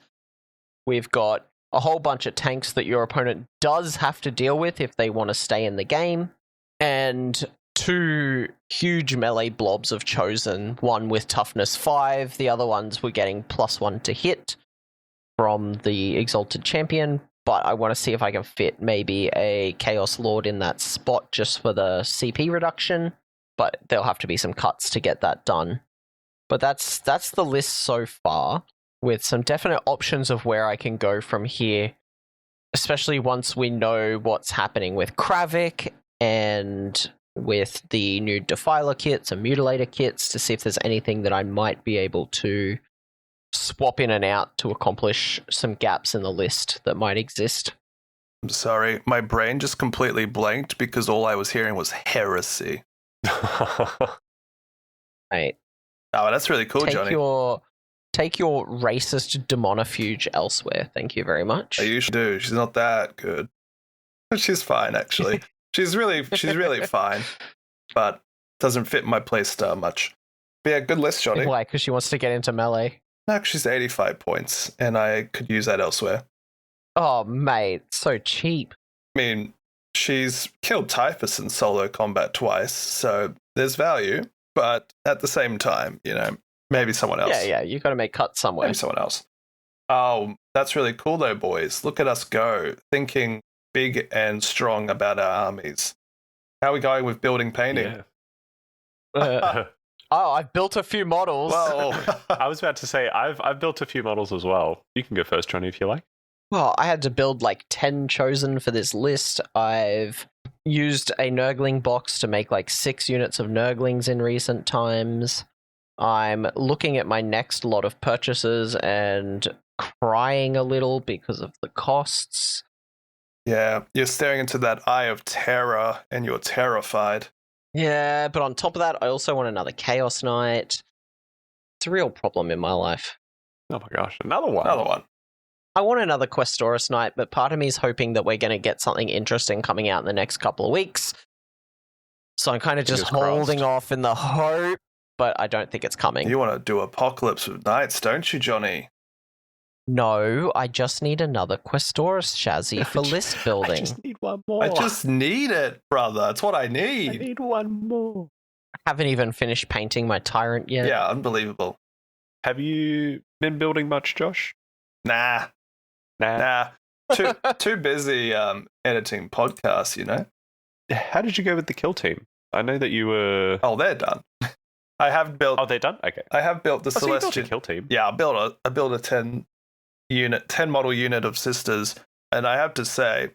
We've got a whole bunch of tanks that your opponent does have to deal with if they want to stay in the game, and 2 huge melee blobs of Chosen, one with toughness 5, the other ones were getting +1 to hit from the Exalted Champion, but I want to see if I can fit maybe a Chaos Lord in that spot just for the CP reduction, but there'll have to be some cuts to get that done. But that's the list so far, with some definite options of where I can go from here, especially once we know what's happening with Kravik and with the new Defiler kits and Mutilator kits, to see if there's anything that I might be able to swap in and out to accomplish some gaps in the list that might exist. I'm sorry, my brain just completely blanked because all I was hearing was heresy. Right. Oh, that's really cool, Johnny. Take your racist demonofuge elsewhere. Thank you very much. I usually do. She's not that good. She's fine, actually. she's really fine, but doesn't fit my playstyle much. But yeah, good list, Johnny. Why? Because she wants to get into melee. No, she's 85 points, and I could use that elsewhere. Oh, mate, so cheap. I mean, she's killed Typhus in solo combat twice, so there's value, but at the same time, maybe someone else. Yeah, you got to make cuts somewhere. Maybe someone else. Oh, that's really cool, though, boys. Look at us go, thinking big and strong about our armies. How are we going with building painting? Yeah. I've built a few models. Well, I was about to say, I've built a few models as well. You can go first, Johnny, if you like. Well, I had to build like 10 Chosen for this list. I've used a Nurgling box to make like 6 units of Nurglings in recent times. I'm looking at my next lot of purchases and crying a little because of the costs. Yeah, you're staring into that eye of terror and you're terrified. Yeah, but on top of that, I also want another Chaos Knight. It's a real problem in my life. Oh my gosh, another one. I want another Questoris Knight, but part of me is hoping that we're going to get something interesting coming out in the next couple of weeks. So I'm kind of just holding off in the hope, but I don't think it's coming. You want to do Apocalypse with Knights, don't you, Johnny? No, I just need another Questoris chassis for list building. I just need one more. I just need it, brother. That's what I need. I need one more. I haven't even finished painting my Tyrant yet. Yeah, unbelievable. Have you been building much, Josh? Nah. Too busy editing podcasts, How did you go with the kill team? I know that you were... Oh, they're done. I have built... Oh, they're done? Okay. I have built the So you Celestial... built a kill team? Yeah, I built a 10 model unit of Sisters, and I have to say,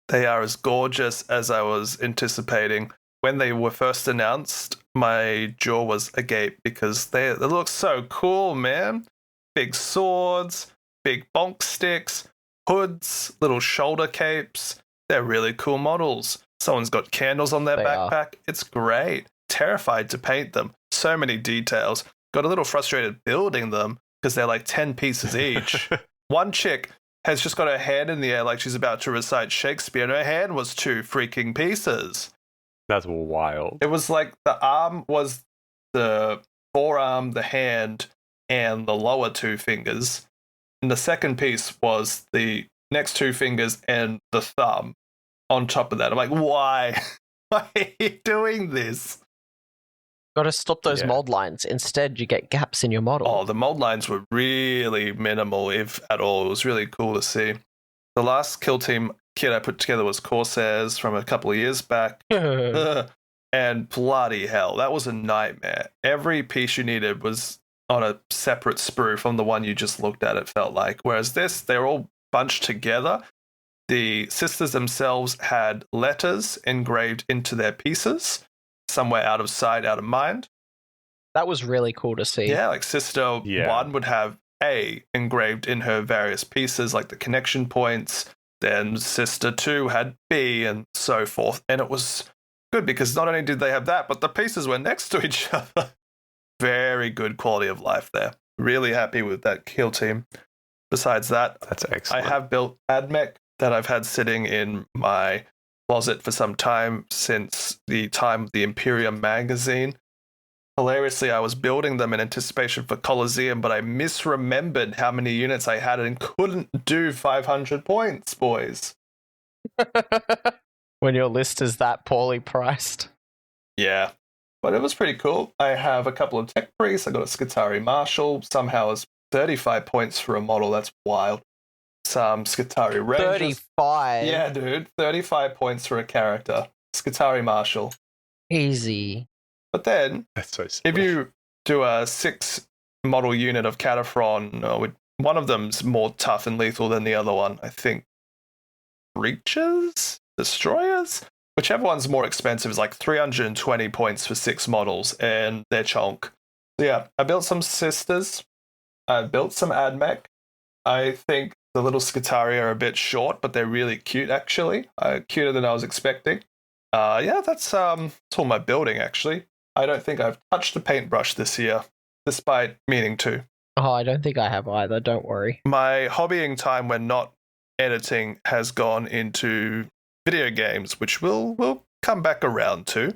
they are as gorgeous as I was anticipating. When they were first announced, my jaw was agape because they look so cool, man. Big swords, big bonk sticks, hoods, little shoulder capes. They're really cool models. Someone's got candles on their backpack. It's great. Terrified to paint them. So many details. Got a little frustrated building them because they're like 10 pieces each. One chick has just got her hand in the air like she's about to recite Shakespeare, and her hand was 2 freaking pieces. That's wild. It was like the arm was the forearm, the hand, and the lower 2 fingers. And the second piece was the next 2 fingers and the thumb on top of that. I'm like, why? Why are you doing this? Got to stop those mold lines. Instead, you get gaps in your model. Oh, the mold lines were really minimal, if at all. It was really cool to see. The last kill team kit I put together was Corsairs from a couple of years back. And bloody hell, that was a nightmare. Every piece you needed was on a separate sprue from the one you just looked at, it felt like. Whereas this, they're all bunched together. The Sisters themselves had letters engraved into their pieces, somewhere out of sight, out of mind. That was really cool to see. Yeah, like Sister 1 would have A engraved in her various pieces, like the connection points. Then Sister 2 had B and so forth. And it was good because not only did they have that, but the pieces were next to each other. Very good quality of life there. Really happy with that kill team. Besides that, that's excellent. I have built Admech that I've had sitting in my closet for some time since the time of the Imperium magazine. Hilariously, I was building them in anticipation for Colosseum, but I misremembered how many units I had and couldn't do 500 points, boys. When your list is that poorly priced. Yeah, but it was pretty cool. I have a couple of tech priests. I got a Skitarii Marshal. Somehow it's 35 points for a model. That's wild. Some Skitarii Rangers. 35? Yeah, dude. 35 points for a character. Skitarii Marshal. Easy. But then, That's so if silly. you do a 6 model unit of Cataphren, one of them's more tough and lethal than the other one. I think Breaches? Destroyers? Whichever one's more expensive is like 320 points for 6 models, and they're chonk. So yeah, I built some Sisters. I built some AdMech. I think the little Skitarii are a bit short, but they're really cute, actually. Cuter than I was expecting. Yeah, that's all my building, actually. I don't think I've touched a paintbrush this year, despite meaning to. Oh, I don't think I have either. Don't worry. My hobbying time when not editing has gone into video games, which we'll come back around to.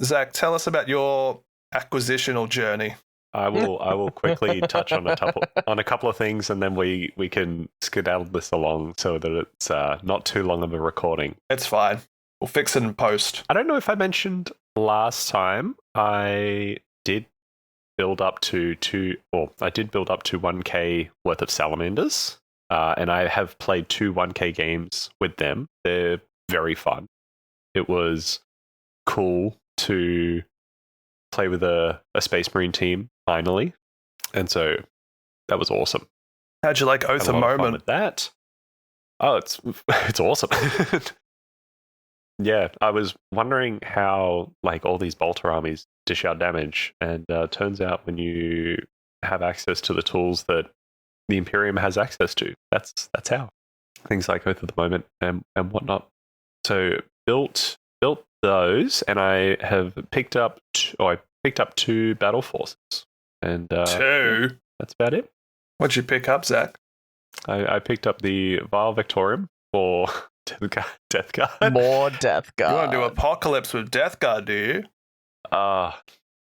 Zach, tell us about your acquisitional journey. I will quickly touch on a couple of things, and then we can skedaddle this along so that it's not too long of a recording. It's fine. We'll fix it in post. I don't know if I mentioned last time I did build up to 1k worth of salamanders, and I have played 2 1k games with them. They're very fun. It was cool to play with a Space Marine team finally, and so that was awesome. How'd you like Oath of Had a lot of fun Moment? with that. Oh, it's awesome. Yeah, I was wondering how like all these bolter armies dish out damage, and turns out when you have access to the tools that the Imperium has access to, that's how things like Oath of the Moment and whatnot. So built those, and I have picked up 2 battle forces, and 2? yeah, that's about it. What'd you pick up, Zach? I picked up the Vile Victorium for Death Guard. More Death Guard. You want to do Apocalypse with Death Guard, do you?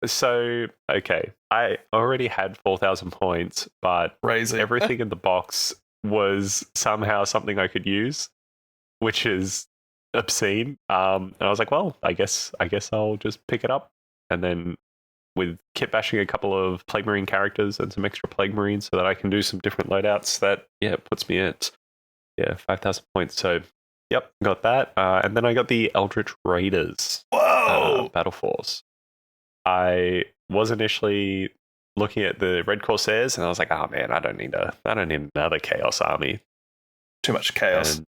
So okay, I already had 4,000 points, but Crazy. everything in the box was somehow something I could use, which is obscene. And I was like, well, I guess I'll just pick it up, and then with kit bashing a couple of Plague Marine characters and some extra Plague Marines so that I can do some different loadouts, that puts me at 5,000 points. So yep, got that. And then I got the Eldritch Raiders battle force. I was initially looking at the Red Corsairs, and I was like, oh man, I don't need another Chaos army. Too much chaos.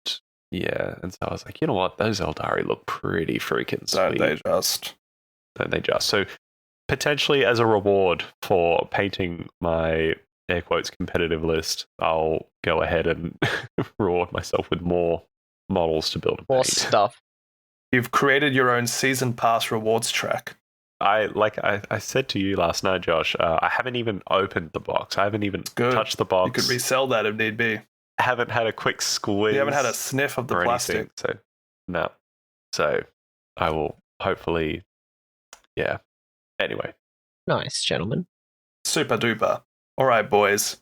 And so I was like, you know what? Those Eldari look pretty freaking sweet. Don't they just? So potentially as a reward for painting my air quotes competitive list, I'll go ahead and reward myself with more models to build and More paint. stuff. You've created your own season pass rewards track. I said to you last night, Josh, I haven't even opened the box. I haven't even touched the box. You could resell that if need be. Haven't had a quick squeeze. You haven't had a sniff of the or plastic. anything, so no. So I will hopefully, yeah. Anyway. Nice, gentlemen. Super duper. All right, boys.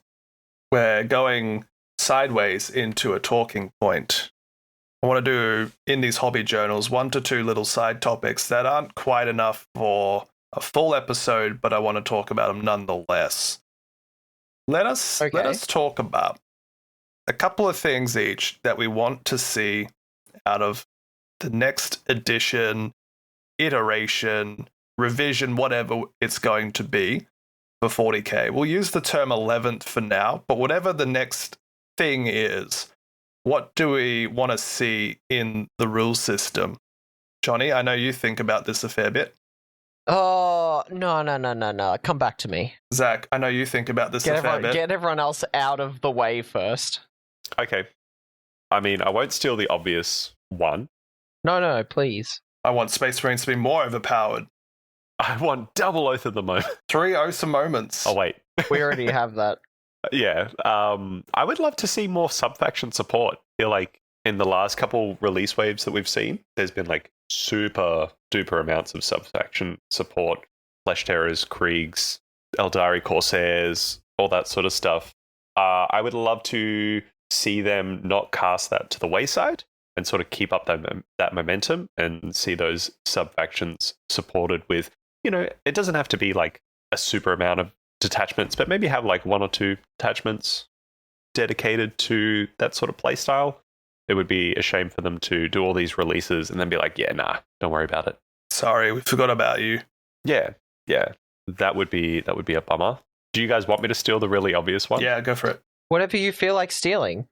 We're going sideways into a talking point. I want to do, in these hobby journals, 1 to 2 little side topics that aren't quite enough for a full episode, but I want to talk about them nonetheless. Let us talk about a couple of things each that we want to see out of the next edition, iteration, revision, whatever it's going to be for 40k. We'll use the term 11th for now, but whatever the next thing is, what do we want to see in the rule system? Jonny, I know you think about this a fair bit. Oh, no. Come back to me. Zach, I know you think about this a fair bit. Get everyone else out of the way first. Okay. I mean, I won't steal the obvious one. No, please. I want Space Marines to be more overpowered. I want double Oath of the Moment. 3 awesome moments. Oh, wait. We already have that. Yeah. I would love to see more sub-faction support. I feel like in the last couple release waves that we've seen, there's been like super duper amounts of sub-faction support, Flesh Terrors, Kriegs, Eldari Corsairs, all that sort of stuff. I would love to see them not cast that to the wayside and sort of keep up that momentum and see those sub-factions supported with, it doesn't have to be like a super amount of detachments, but maybe have like 1 or 2 detachments dedicated to that sort of playstyle. It would be a shame for them to do all these releases and then be like, yeah, nah, don't worry about it. Sorry, we forgot about you. Yeah. That would be a bummer. Do you guys want me to steal the really obvious one? Yeah, go for it. Whatever you feel like stealing.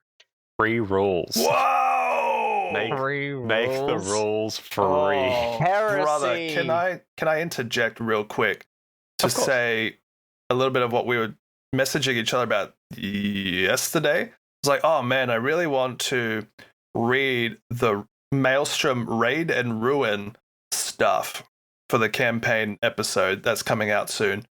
Free rules. Whoa! Make the rules free. Oh, Heresy. brother, can I interject real quick to say a little bit of what we were messaging each other about yesterday? It's like, oh man, I really want to read the Maelstrom Raid and Ruin stuff for the campaign episode that's coming out soon.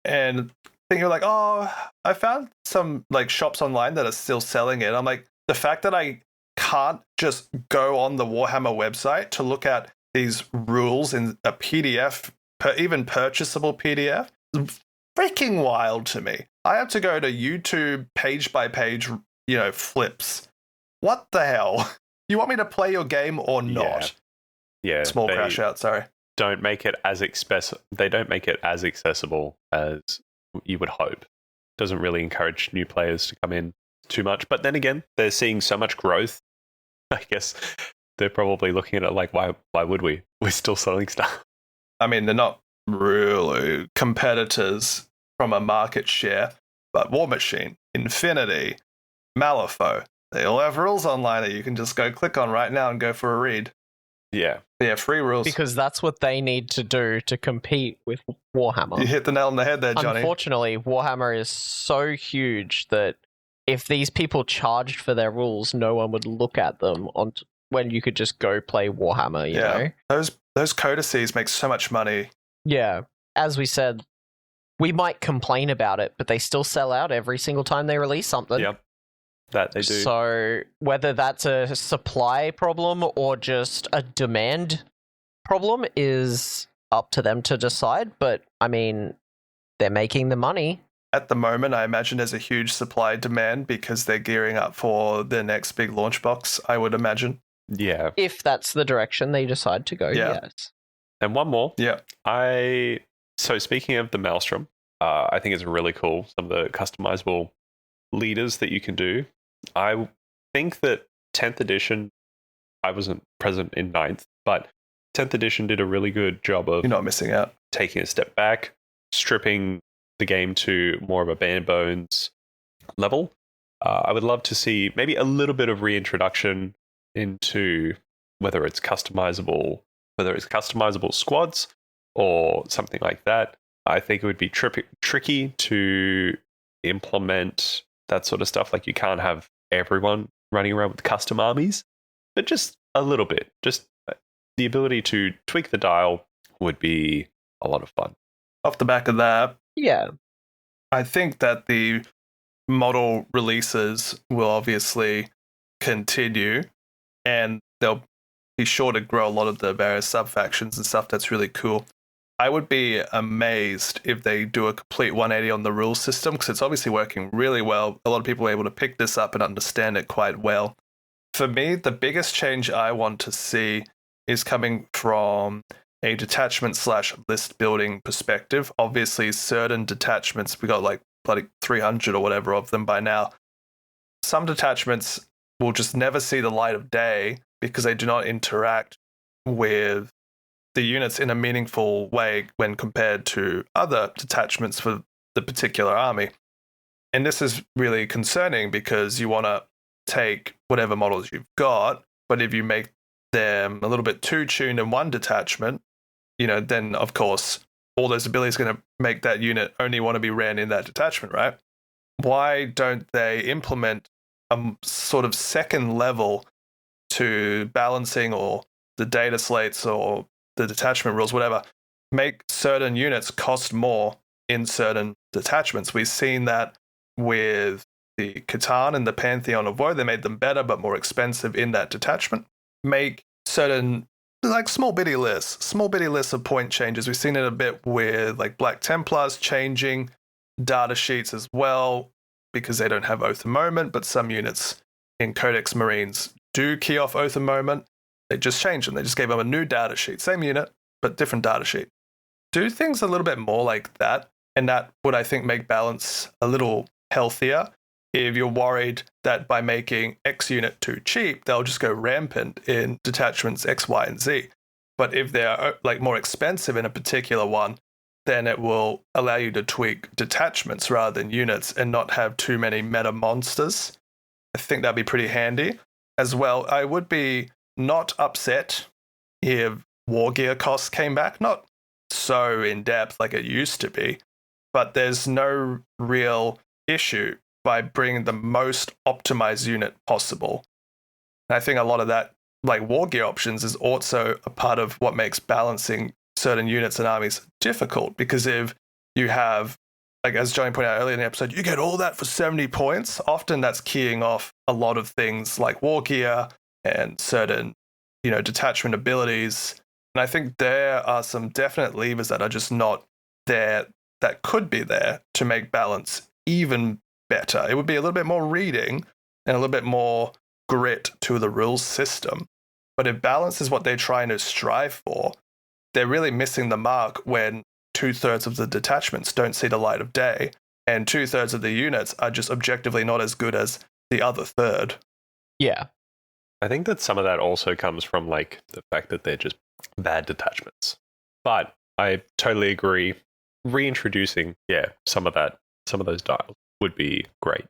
And then you're like, oh, I found some like shops online that are still selling it. I'm like, the fact that I can't just go on the Warhammer website to look at these rules in a PDF, even purchasable PDF, is freaking wild to me. I have to go to YouTube page by page, flips. What the hell? You want me to play your game or not? Yeah. Small crash out, sorry. Don't make it as They don't make it as accessible as you would hope. Doesn't really encourage new players to come in too much. But then again, they're seeing so much growth. I guess they're probably looking at it like, why would we? We're still selling stuff. I mean, they're not really competitors from a market share, but War Machine, Infinity, Malifaux, they all have rules online that you can just go click on right now and go for a read. Yeah. Yeah, free rules. Because that's what they need to do to compete with Warhammer. You hit the nail on the head there, Jonny. Unfortunately, Warhammer is so huge that if these people charged for their rules, no one would look at them when you could just go play Warhammer, you know? Those codices make so much money. Yeah. As we said, we might complain about it, but they still sell out every single time they release something. Yep. That they do. So whether that's a supply problem or just a demand problem is up to them to decide. But, I mean, they're making the money. At the moment, I imagine there's a huge supply demand because they're gearing up for their next big launch box, I would imagine. Yeah. If that's the direction they decide to go, yes. And one more. Yeah. So speaking of the Maelstrom, I think it's really cool. Some of the customizable leaders that you can do. I think that 10th edition, I wasn't present in 9th, but 10th edition did a really good job of You're not missing out. Taking a step back, stripping the game to more of a bare bones level. I would love to see maybe a little bit of reintroduction into whether it's customizable squads or something like that. I think it would be tricky to implement that sort of stuff. Like, you can't have everyone running around with custom armies, but just a little bit. Just the ability to tweak the dial would be a lot of fun. Off the back of that, Yeah. I think that the model releases will obviously continue, and they'll be sure to grow a lot of the various sub-factions and stuff. That's really cool. I would be amazed if they do a complete 180 on the rule system, because it's obviously working really well. A lot of people are able to pick this up and understand it quite well. For me, the biggest change I want to see is coming from a detachment/list building perspective. Obviously, certain detachments, we got like bloody 300 or whatever of them by now. Some detachments will just never see the light of day because they do not interact with the units in a meaningful way when compared to other detachments for the particular army. And this is really concerning because you want to take whatever models you've got, but if you make them a little bit too tuned in one detachment, then of course all those abilities are going to make that unit only want to be ran in that detachment, right? Why don't they implement a sort of second level to balancing or the data slates or the detachment rules, whatever, make certain units cost more in certain detachments? We've seen that with the Catan and the Pantheon of Woe. They made them better but more expensive in that detachment. Make certain like small bitty lists of point changes. We've seen it a bit with like Black Templars changing data sheets as well because they don't have Oath of Moment, but some units in Codex Marines do key off Oath of Moment. They just changed them. They just gave them a new data sheet. Same unit, but different data sheet. Do things a little bit more like that, and that would, I think, make balance a little healthier. If you're worried that by making X unit too cheap, they'll just go rampant in detachments X, Y, and Z. But if they're like more expensive in a particular one, then it will allow you to tweak detachments rather than units and not have too many meta monsters. I think that'd be pretty handy. As well, I would be not upset if war gear costs came back. Not so in depth like it used to be, but there's no real issue by bringing the most optimized unit possible. And I think a lot of that, like war gear options, is also a part of what makes balancing certain units and armies difficult, because if you have, like as Johnny pointed out earlier in the episode, you get all that for 70 points, often that's keying off a lot of things like war gear and certain, detachment abilities. And I think there are some definite levers that are just not there that could be there to make balance even better. It would be a little bit more reading and a little bit more grit to the rules system. But if balance is what they're trying to strive for, they're really missing the mark when 2/3 of the detachments don't see the light of day and 2/3 of the units are just objectively not as good as the other third. Yeah. I think that some of that also comes from like the fact that they're just bad detachments. But I totally agree. Reintroducing, some of those dials would be great.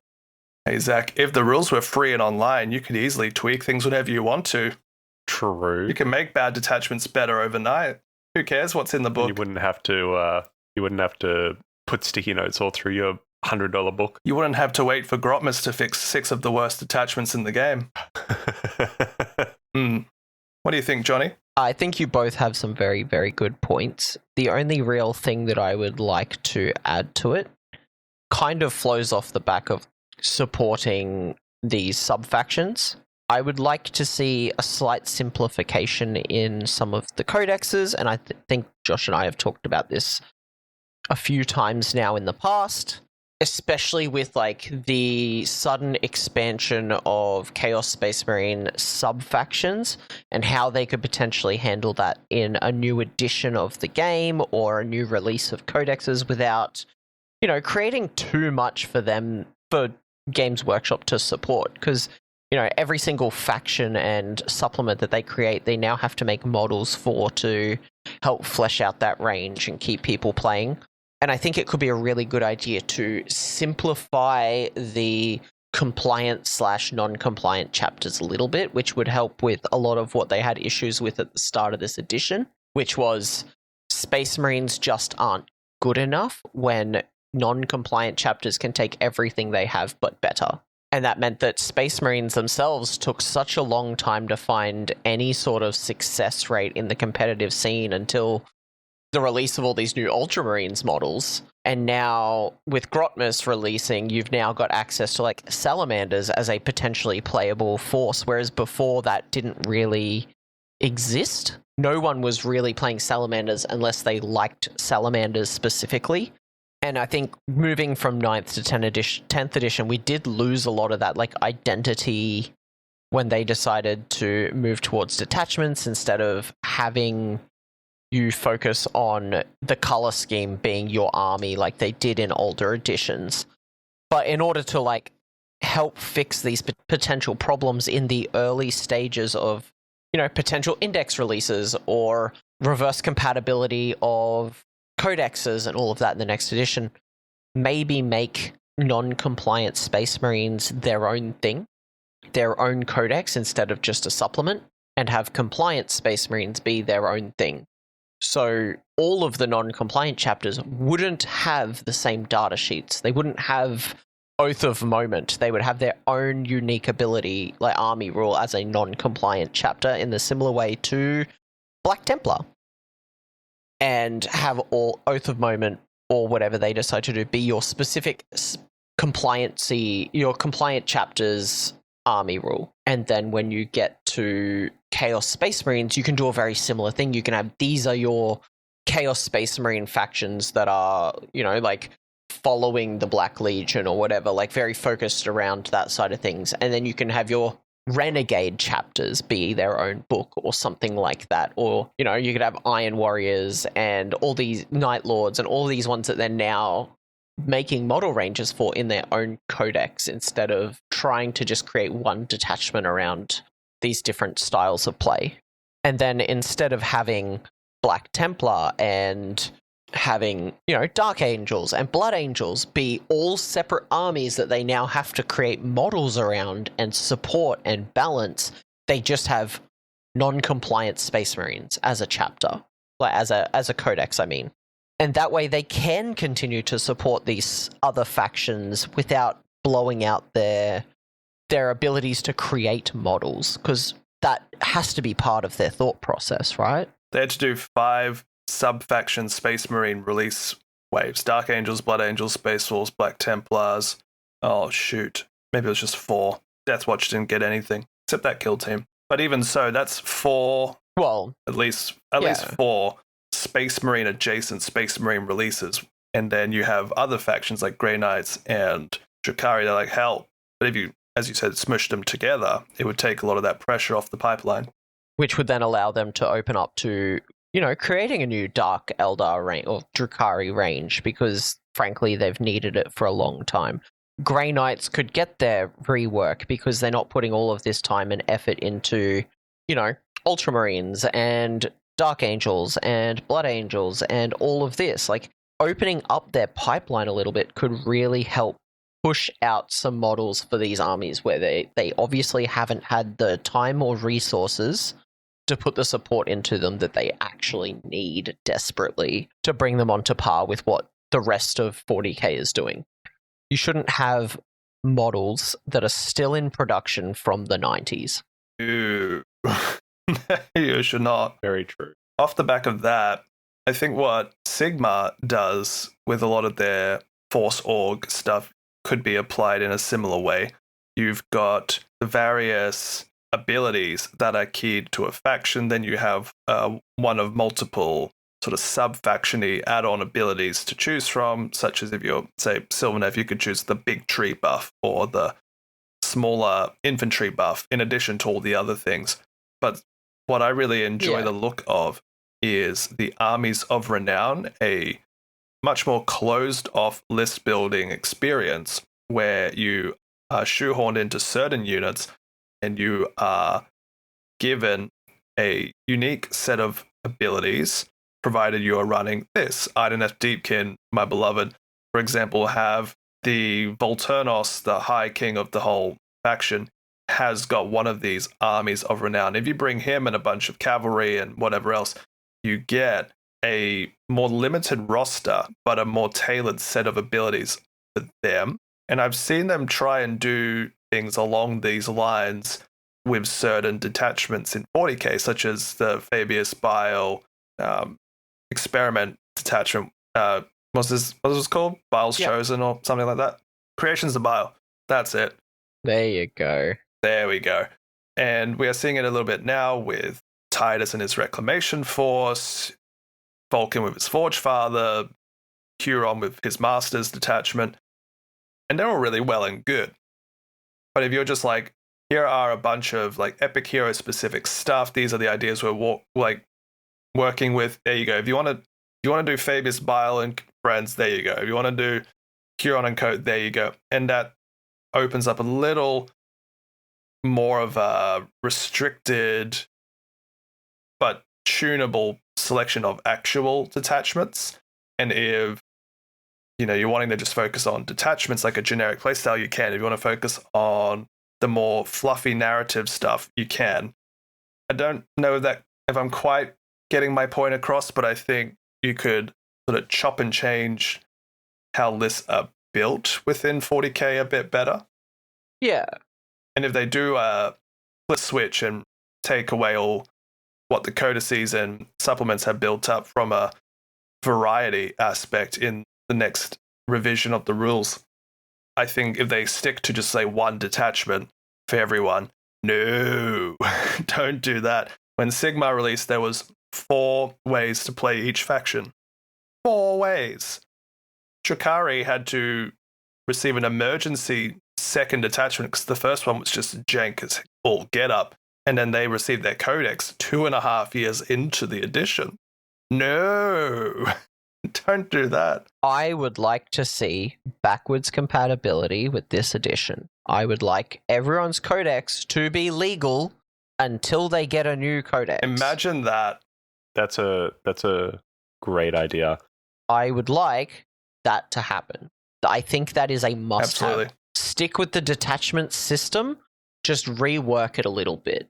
Hey, Zach, if the rules were free and online, you could easily tweak things whenever you want to. True. You can make bad detachments better overnight. Who cares what's in the book? You wouldn't have to put sticky notes all through your $100 book. You wouldn't have to wait for Grotmus to fix 6 of the worst detachments in the game. What do you think, Johnny? I think you both have some very, very good points. The only real thing that I would like to add to it kind of flows off the back of supporting these sub-factions. I would like to see a slight simplification in some of the codexes, and I think Josh and I have talked about this a few times now in the past, especially with like the sudden expansion of Chaos Space Marine sub-factions and how they could potentially handle that in a new edition of the game or a new release of codexes without, creating too much for them, for Games Workshop to support. Because every single faction and supplement that they create, they now have to make models for to help flesh out that range and keep people playing. And I think it could be a really good idea to simplify the compliant/non-compliant chapters a little bit, which would help with a lot of what they had issues with at the start of this edition, which was Space Marines just aren't good enough when non-compliant chapters can take everything they have but better. And that meant that Space Marines themselves took such a long time to find any sort of success rate in the competitive scene until the release of all these new Ultramarines models. And now with Grotmus releasing, you've now got access to like Salamanders as a potentially playable force, whereas before that didn't really exist. No one was really playing Salamanders unless they liked Salamanders specifically. And I think moving from 9th to 10th edition, we did lose a lot of that like identity when they decided to move towards detachments instead of having you focus on the color scheme being your army like they did in older editions. But in order to like help fix these potential problems in the early stages of, potential index releases or reverse compatibility of codexes and all of that in the next edition, maybe make non-compliant Space Marines their own thing, their own codex instead of just a supplement, and have compliant Space Marines be their own thing. So all of the non-compliant chapters wouldn't have the same data sheets. They wouldn't have Oath of Moment. They would have their own unique ability, like Army Rule, as a non-compliant chapter in the similar way to Black Templar. And have all Oath of Moment or whatever they decide to do be your specific your compliant chapters army rule. And then when you get to Chaos Space Marines, you can do a very similar thing. You can have, these are your Chaos Space Marine factions that are, like following the Black Legion or whatever, like very focused around that side of things. And then you can have your Renegade chapters be their own book or something like that. Or, you could have Iron Warriors and all these Night Lords and all these ones that they're now making model ranges for in their own codex, instead of trying to just create one detachment around these different styles of play. And then instead of having Black Templar and having, Dark Angels and Blood Angels be all separate armies that they now have to create models around and support and balance, they just have non-compliant Space Marines as a chapter, like as a codex, I mean. And that way they can continue to support these other factions without blowing out their abilities to create models, because that has to be part of their thought process, right? They had to do 5 sub-faction Space Marine release waves. Dark Angels, Blood Angels, Space Wolves, Black Templars. Oh, shoot. Maybe it was just 4. Death Watch didn't get anything, except that kill team. But even so, that's 4... Well... At least 4 Space Marine adjacent Space Marine releases. And then you have other factions like Grey Knights and Drakari. They're like, hell. But if you, as you said, smushed them together, it would take a lot of that pressure off the pipeline. Which would then allow them to open up to, creating a new Dark Eldar range or Drakari range, because frankly, they've needed it for a long time. Grey Knights could get their rework because they're not putting all of this time and effort into, Ultramarines and Dark Angels and Blood Angels and all of this. Like, opening up their pipeline a little bit could really help push out some models for these armies where they obviously haven't had the time or resources to put the support into them that they actually need desperately to bring them onto par with what the rest of 40k is doing. You shouldn't have models that are still in production from the 90s. Ooh. You should not. Very true. Off the back of that, I think what Sigma does with a lot of their Force Org stuff could be applied in a similar way. You've got the various abilities that are keyed to a faction. Then you have one of multiple sort of sub-faction-y add-on abilities to choose from, such as if you're, say, Sylvaneth, you could choose the big tree buff or the smaller infantry buff in addition to all the other things. But what I really enjoy the look of is the Armies of Renown, a much more closed-off list-building experience where you are shoehorned into certain units and you are given a unique set of abilities, provided you are running this. Ideneth Deepkin, my beloved, for example, have the Volturnos, the High King of the whole faction, has got one of these Armies of Renown. If you bring him and a bunch of cavalry and whatever else, you get a more limited roster, but a more tailored set of abilities for them. And I've seen them try and do things along these lines with certain detachments in 40k, such as the Fabius Bile experiment detachment. What's this called? Bile's Chosen or something like that? Creations of Bile. That's it. There you go. There we go. And we are seeing it a little bit now with Titus and his Reclamation Force, Vulcan with his Forge Father, Huron with his Master's detachment. And they're all really well and good. But if you're just like, here are a bunch of like epic hero specific stuff, these are the ideas we're working with, there you go. If you want to do Fabius Bile and friends, there you go. If you want to do Huron and Co, there you go. And that opens up a little more of a restricted but tunable selection of actual detachments. And if you're wanting to just focus on detachments like a generic playstyle, you can. If you want to focus on the more fluffy narrative stuff, you can. I don't know if I'm quite getting my point across, but I think you could sort of chop and change how lists are built within 40k a bit better. Yeah. And if they do flip switch and take away all what the codices and supplements have built up from a variety aspect in the next revision of the rules, I think if they stick to just say one detachment for everyone, no, don't do that. When Sigmar released, there was 4 ways to play each faction. 4 ways. Drukhari had to receive an emergency second attachment because the first one was just jank as all get up. And then they received their codex 2.5 years into the edition. No, don't do that. I would like to see backwards compatibility with this edition. I would like everyone's codex to be legal until they get a new codex. Imagine that. That's a great idea. I would like that to happen. I think that is a must-have. Absolutely. Stick with the detachment system, just rework it a little bit.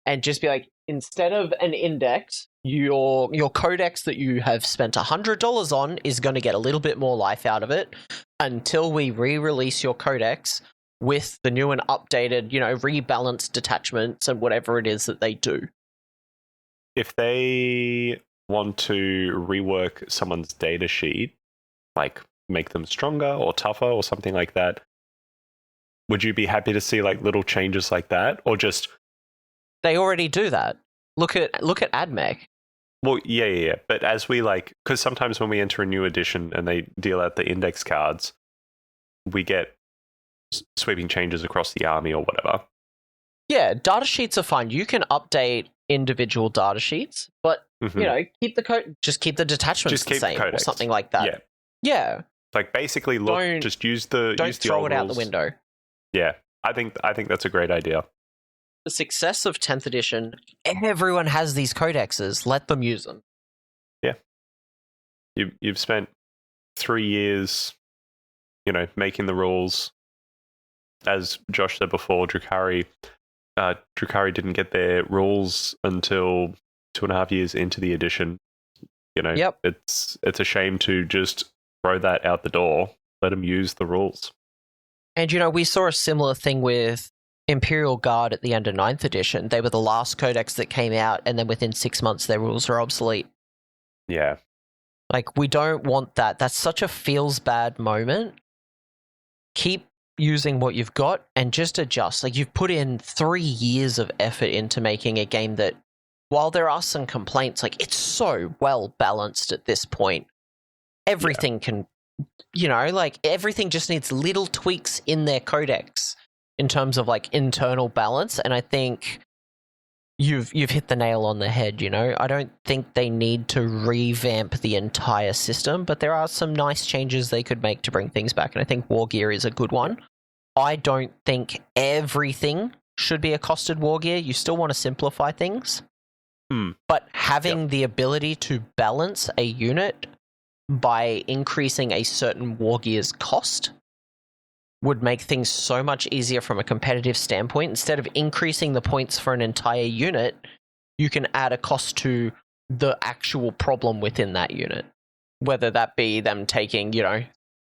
And just be like, instead of an index, your codex that you have spent $100 on is going to get a little bit more life out of it until we re-release your codex with the new and updated, rebalanced detachments and whatever it is that they do. If they want to rework someone's data sheet, like make them stronger or tougher or something like that, would you be happy to see like little changes like that, or just? They already do that. Look at AdMech. Well, yeah. But as we because sometimes when we enter a new edition and they deal out the index cards, we get sweeping changes across the army or whatever. Yeah, data sheets are fine. You can update individual data sheets, but keep the just keep the detachments the same or something like that. Yeah. Like basically, just use the don't use the throw old it out rules. the window. Yeah, I think that's a great idea. The success of 10th edition, everyone has these codexes. Let them use them. Yeah. You've spent 3 years, making the rules. As Josh said before, Drukhari didn't get their rules until 2.5 years into the edition. Yep. It's a shame to just throw that out the door. Let them use the rules. And, we saw a similar thing with Imperial Guard at the end of 9th edition. They were the last codex that came out, and then within 6 months, their rules are obsolete. Yeah. We don't want that. That's such a feels bad moment. Keep using what you've got and just adjust. You've put in 3 years of effort into making a game that, while there are some complaints, it's so well balanced at this point. Everything can, everything just needs little tweaks in their codex in terms of internal balance. And I think you've hit the nail on the head. I don't think they need to revamp the entire system, but there are some nice changes they could make to bring things back. And I think War Gear is a good one. I don't think everything should be a costed War Gear. You still want to simplify things. But having the ability to balance a unit by increasing a certain War Gear's cost would make things so much easier from a competitive standpoint. Instead of increasing the points for an entire unit, you can add a cost to the actual problem within that unit. Whether that be them taking,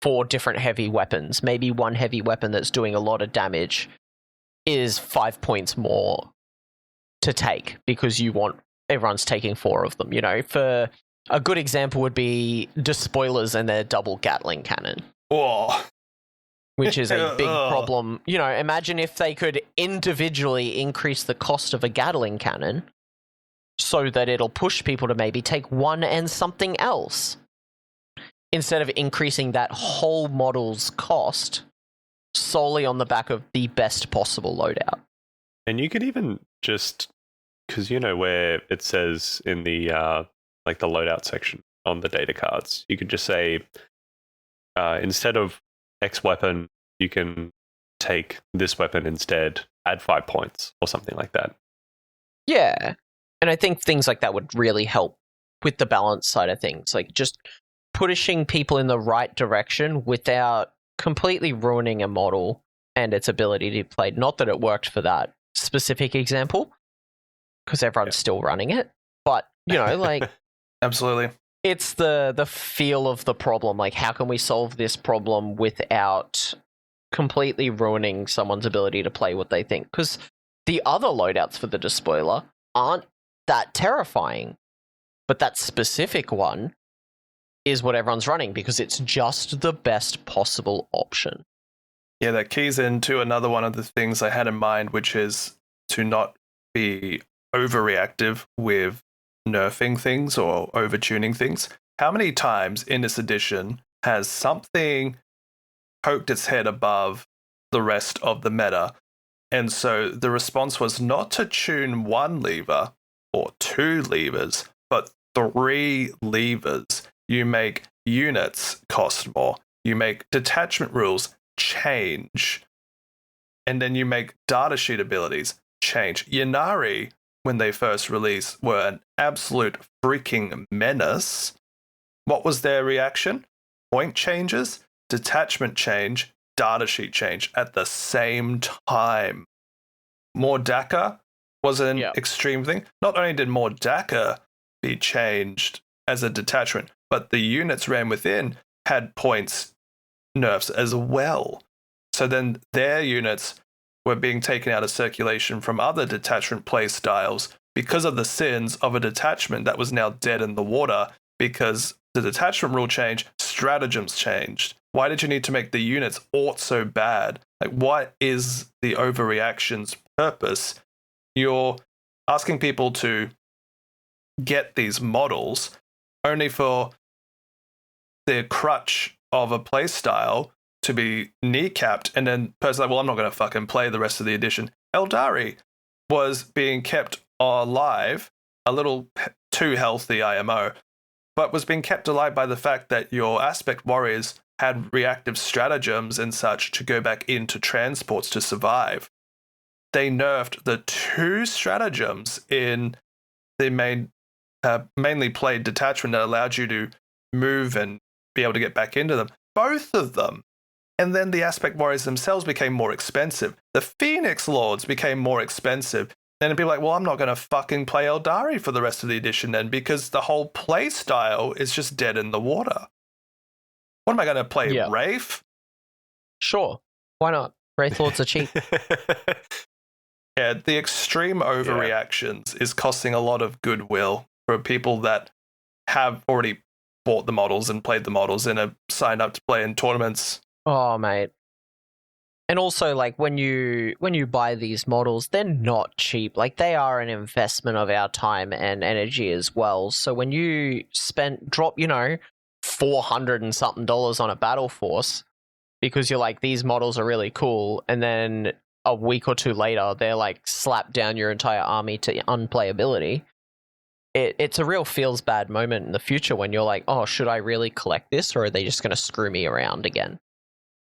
4 different heavy weapons. Maybe one heavy weapon that's doing a lot of damage is 5 points more to take because everyone's taking 4 of them. For a good example would be despoilers and their double Gatling cannon. Oh. Which is a big problem. Imagine if they could individually increase the cost of a Gatling cannon so that it'll push people to maybe take 1 and something else, instead of increasing that whole model's cost solely on the back of the best possible loadout. And you could even just, because where it says in the the loadout section on the data cards, you could just say instead of X weapon, you can take this weapon instead, add 5 points or something like that. Yeah. And I think things like that would really help with the balance side of things. Just pushing people in the right direction without completely ruining a model and its ability to be played. Not that it worked for that specific example, because everyone's still running it. But, Absolutely. It's the feel of the problem. How can we solve this problem without completely ruining someone's ability to play what they think? Because the other loadouts for the Despoiler aren't that terrifying, but that specific one is what everyone's running because it's just the best possible option. Yeah, that keys into another one of the things I had in mind, which is to not be overreactive with nerfing things or overtuning things. How many times in this edition has something poked its head above the rest of the meta? And so the response was not to tune one lever or two levers, but three levers. You make units cost more. You make detachment rules change. And then you make datasheet abilities change. Yanari, when they first released, were an absolute freaking menace. What was their reaction? Point changes, detachment change, datasheet change at the same time. More DACA was an extreme thing. Not only did more DACA be changed as a detachment, but the units ran within had points nerfs as well. So then their units were being taken out of circulation from other detachment play styles because of the sins of a detachment that was now dead in the water because the detachment rule changed, stratagems changed. Why did you need to make the units aught so bad? Like, what is the overreaction's purpose? You're asking people to get these models only for the crutch of a playstyle to be kneecapped, and then person's like, well, I'm not going to fucking play the rest of the edition. Eldari was being kept alive, a little too healthy IMO, but was being kept alive by the fact that your aspect warriors had reactive stratagems and such to go back into transports to survive. They nerfed the two stratagems in the mainly played detachment that allowed you to move and be able to get back into them. Both of them. And then the aspect warriors themselves became more expensive. The Phoenix Lords became more expensive. Then people are like, well, I'm not going to fucking play Eldari for the rest of the edition then because the whole play style is just dead in the water. What am I going to play, Wraith? Sure. Why not? Wraith Lords are cheap. Yeah, the extreme overreactions is costing a lot of goodwill for people that have already bought the models and played the models and have signed up to play in tournaments. Oh, mate. And also, like, when you buy these models, they're not cheap. Like, they are an investment of our time and energy as well. So when you drop, $400 and something on a battle force because you're like, these models are really cool, and then a week or two later, they're like slap down your entire army to unplayability. It's a real feels bad moment in the future when you're like, oh, should I really collect this, or are they just going to screw me around again?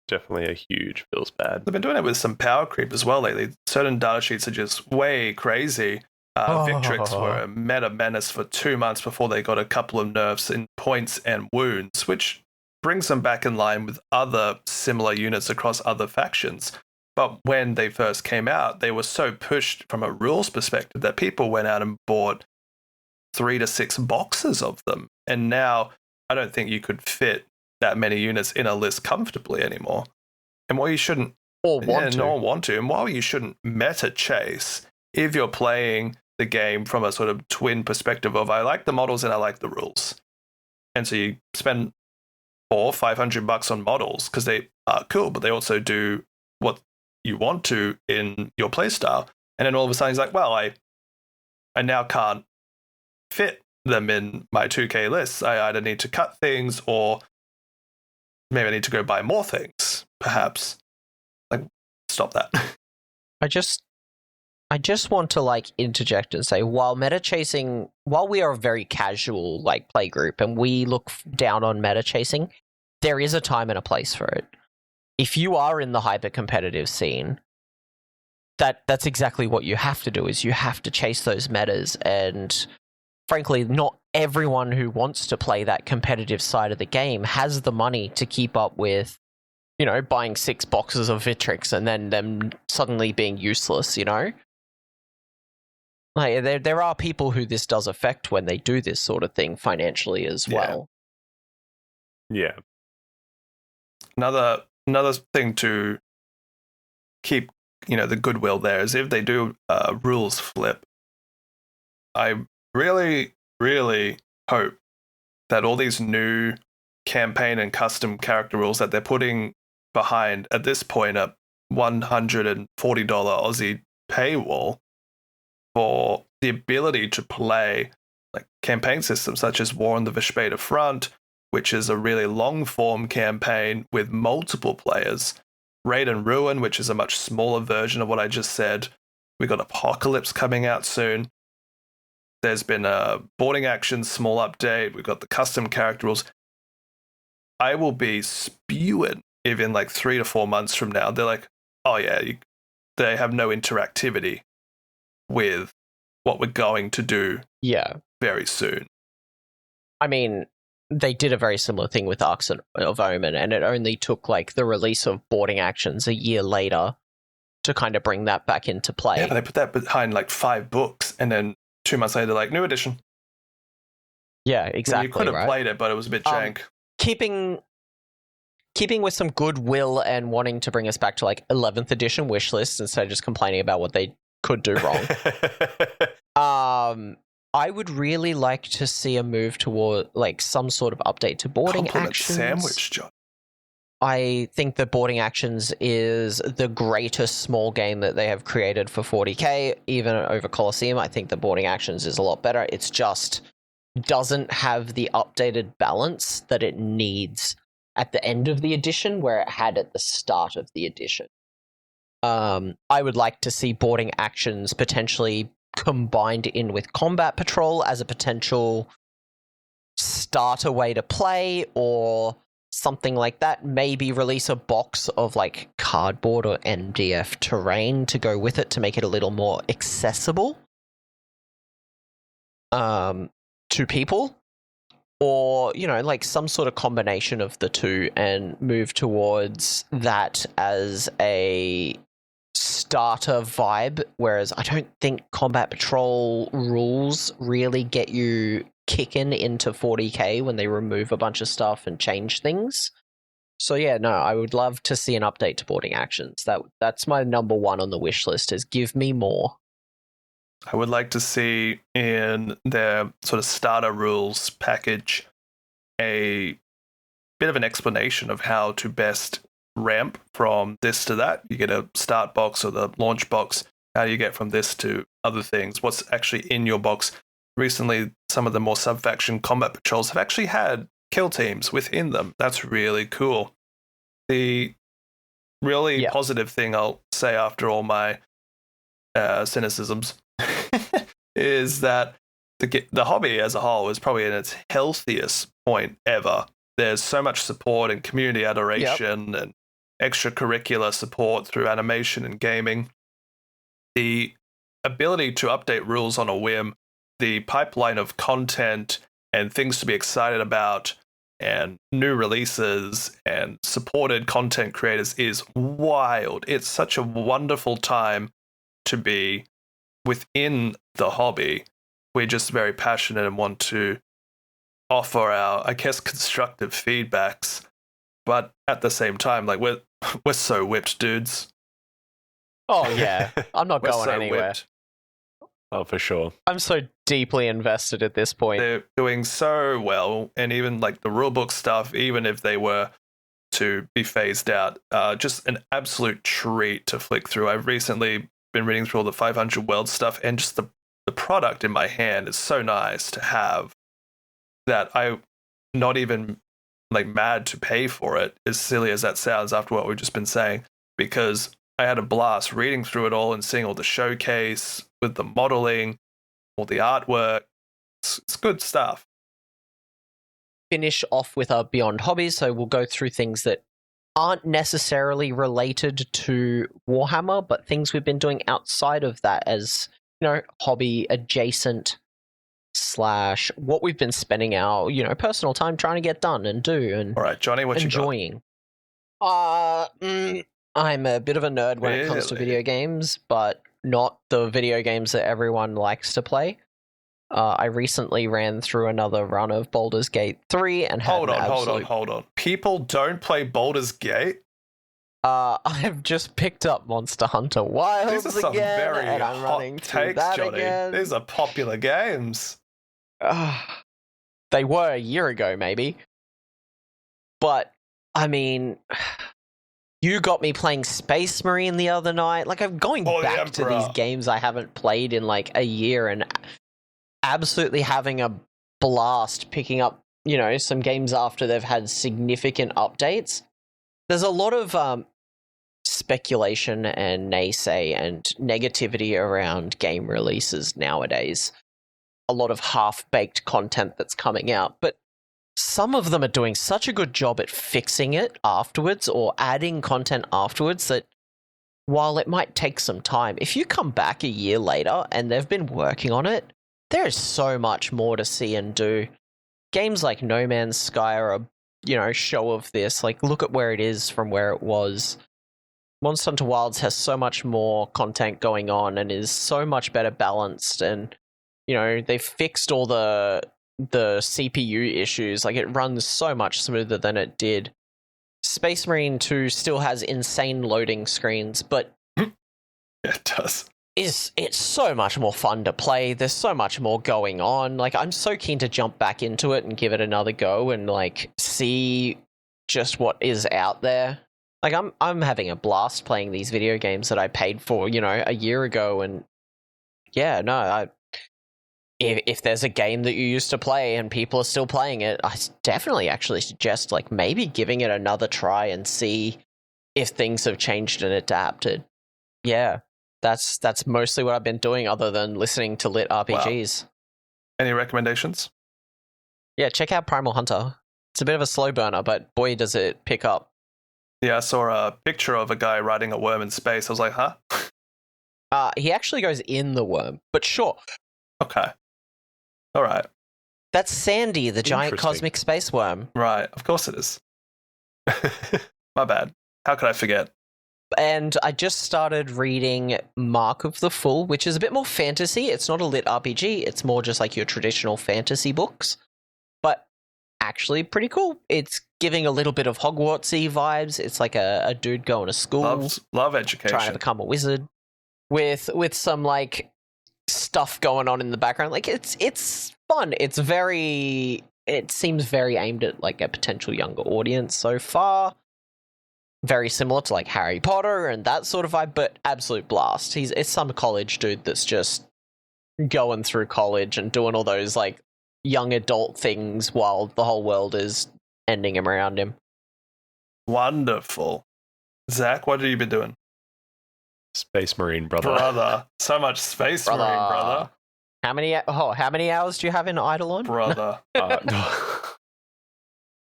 Definitely a huge feels bad. They've been doing it with some power creep as well lately. Certain data sheets are just way crazy. Victrix were a meta menace for 2 months before they got a couple of nerfs in points and wounds, which brings them back in line with other similar units across other factions. But when they first came out, they were so pushed from a rules perspective that people went out and bought 3 to 6 boxes of them. And now I don't think you could fit that many units in a list comfortably anymore. And while you shouldn't want to, and while you shouldn't meta chase, if you're playing the game from a sort of twin perspective of I like the models and I like the rules. And so you spend $400-500 on models because they are cool, but they also do what you want to in your playstyle. And then all of a sudden he's like, well, I now can't fit them in my 2K lists. I either need to cut things or maybe I need to go buy more things, perhaps. Like, stop that. I just want to like interject and say, while we are a very casual like play group and we look down on meta chasing, there is a time and a place for it. If you are in the hyper competitive scene, that's exactly what you have to do, is you have to chase those metas. And frankly, not everyone who wants to play that competitive side of the game has the money to keep up with, buying 6 boxes of Victrix and then them suddenly being useless, Like, there are people who this does affect when they do this sort of thing financially as well. Yeah. Another thing to keep, the goodwill there is if they do rules flip, I really, really hope that all these new campaign and custom character rules that they're putting behind, at this point, a $140 Aussie paywall for the ability to play like campaign systems such as War on the Vespeda Front, which is a really long-form campaign with multiple players. Raid and Ruin, which is a much smaller version of what I just said. We got Apocalypse coming out soon. There's been a boarding action small update. We've got the custom character rules. I will be spewing if in like 3 to 4 months from now, they're like, oh yeah, they have no interactivity with what we're going to do very soon. I mean, they did a very similar thing with Arcs of Omen, and it only took like the release of boarding actions a year later to kind of bring that back into play. Yeah, but they put that behind like 5 books, and then 2 months later, like, new edition. Yeah, exactly. You could have played it, but it was a bit jank. Keeping with some goodwill and wanting to bring us back to like 11th edition wish list instead of just complaining about what they could do wrong. I would really like to see a move toward like some sort of update to boarding actions. Sandwich, John. I think that boarding actions is the greatest small game that they have created for 40k, even over Colosseum. I think the boarding actions is a lot better. It's just doesn't have the updated balance that it needs at the end of the edition where it had at the start of the edition. I would like to see boarding actions potentially combined in with combat patrol as a potential starter way to play, or something like that. Maybe release a box of like cardboard or MDF terrain to go with it to make it a little more accessible to people, or like some sort of combination of the two and move towards that as a starter vibe, whereas I don't think combat patrol rules really get you kicking into 40k when they remove a bunch of stuff and change things. So yeah, no, I would love to see an update to boarding actions. That's my number one on the wish list, is give me more. I would like to see in their sort of starter rules package a bit of an explanation of how to best ramp from this to that. You get a start box or the launch box. How do you get from this to other things? What's actually in your box? Recently, some of the more sub-faction combat patrols have actually had kill teams within them. That's really cool. The really positive thing I'll say after all my cynicisms is that the hobby as a whole is probably in its healthiest point ever. There's so much support and community adoration and extracurricular support through animation and gaming. The ability to update rules on a whim, the pipeline of content and things to be excited about, and new releases and supported content creators is wild. It's such a wonderful time to be within the hobby. We're just very passionate and want to offer our, I guess, constructive feedbacks. But at the same time, like we're so whipped, dudes. Oh yeah, I'm not going so anywhere. Whipped. Oh, for sure. I'm so deeply invested at this point. They're doing so well, and even like the rulebook stuff, even if they were to be phased out, just an absolute treat to flick through. I've recently been reading through all the 500 World stuff, and just the product in my hand is so nice to have that I'm not even like mad to pay for it, as silly as that sounds after what we've just been saying, because I had a blast reading through it all and seeing all the showcase with the modeling, all the artwork. It's good stuff. Finish off with our Beyond Hobbies, so we'll go through things that aren't necessarily related to Warhammer, but things we've been doing outside of that as, hobby adjacent / what we've been spending our, personal time trying to get done and do and all right, Johnny, what enjoying. I'm a bit of a nerd when it comes to video games, but not the video games that everyone likes to play. I recently ran through another run of Baldur's Gate 3 and had Hold on. People don't play Baldur's Gate? I've just picked up Monster Hunter Wilds These are some again, very and I'm running through takes, that Johnny. again. These are popular games. They were a year ago, maybe. But, I mean, You got me playing Space Marine the other night. Like, I'm going Oh, the back to these Emperor. games I haven't played in like a year and absolutely having a blast picking up, some games after they've had significant updates. There's a lot of speculation and naysay and negativity around game releases nowadays. A lot of half-baked content that's coming out, but some of them are doing such a good job at fixing it afterwards or adding content afterwards that while it might take some time, if you come back a year later and they've been working on it, there is so much more to see and do. Games like No Man's Sky are a, show of this. Like, look at where it is from where it was. Monster Hunter Wilds has so much more content going on and is so much better balanced, and they've fixed all the CPU issues. Like, it runs so much smoother than it did. Space Marine 2 still has insane loading screens, but It does. it's so much more fun to play. There's so much more going on. Like, I'm so keen to jump back into it and give it another go and like see just what is out there. Like, I'm having a blast playing these video games that I paid for, a year ago, and yeah, no, if there's a game that you used to play and people are still playing it, I definitely actually suggest like maybe giving it another try and see if things have changed and adapted. Yeah, that's mostly what I've been doing other than listening to lit RPGs. Wow. Any recommendations? Yeah, check out Primal Hunter. It's a bit of a slow burner, but boy, does it pick up. Yeah, I saw a picture of a guy riding a worm in space. I was like, huh? He actually goes in the worm, but sure. Okay. All right. That's Sandy, the giant Interesting. cosmic space worm. Right. Of course it is. My bad. How could I forget? And I just started reading Mark of the Fool, which is a bit more fantasy. It's not a lit RPG. It's more just like your traditional fantasy books. But actually pretty cool. It's giving a little bit of Hogwartsy vibes. It's like a dude going to school. Love education. Trying to become a wizard. With some like stuff going on in the background. Like, it's fun. It seems very aimed at like a potential younger audience so far. Very similar to like Harry Potter and that sort of vibe, but absolute blast. It's some college dude that's just going through college and doing all those like young adult things while the whole world is ending him around him. Wonderful. Zach, what have you been doing? Space Marine, brother. Brother. So much Space Marine, brother. How many hours do you have in Eidolon? Brother.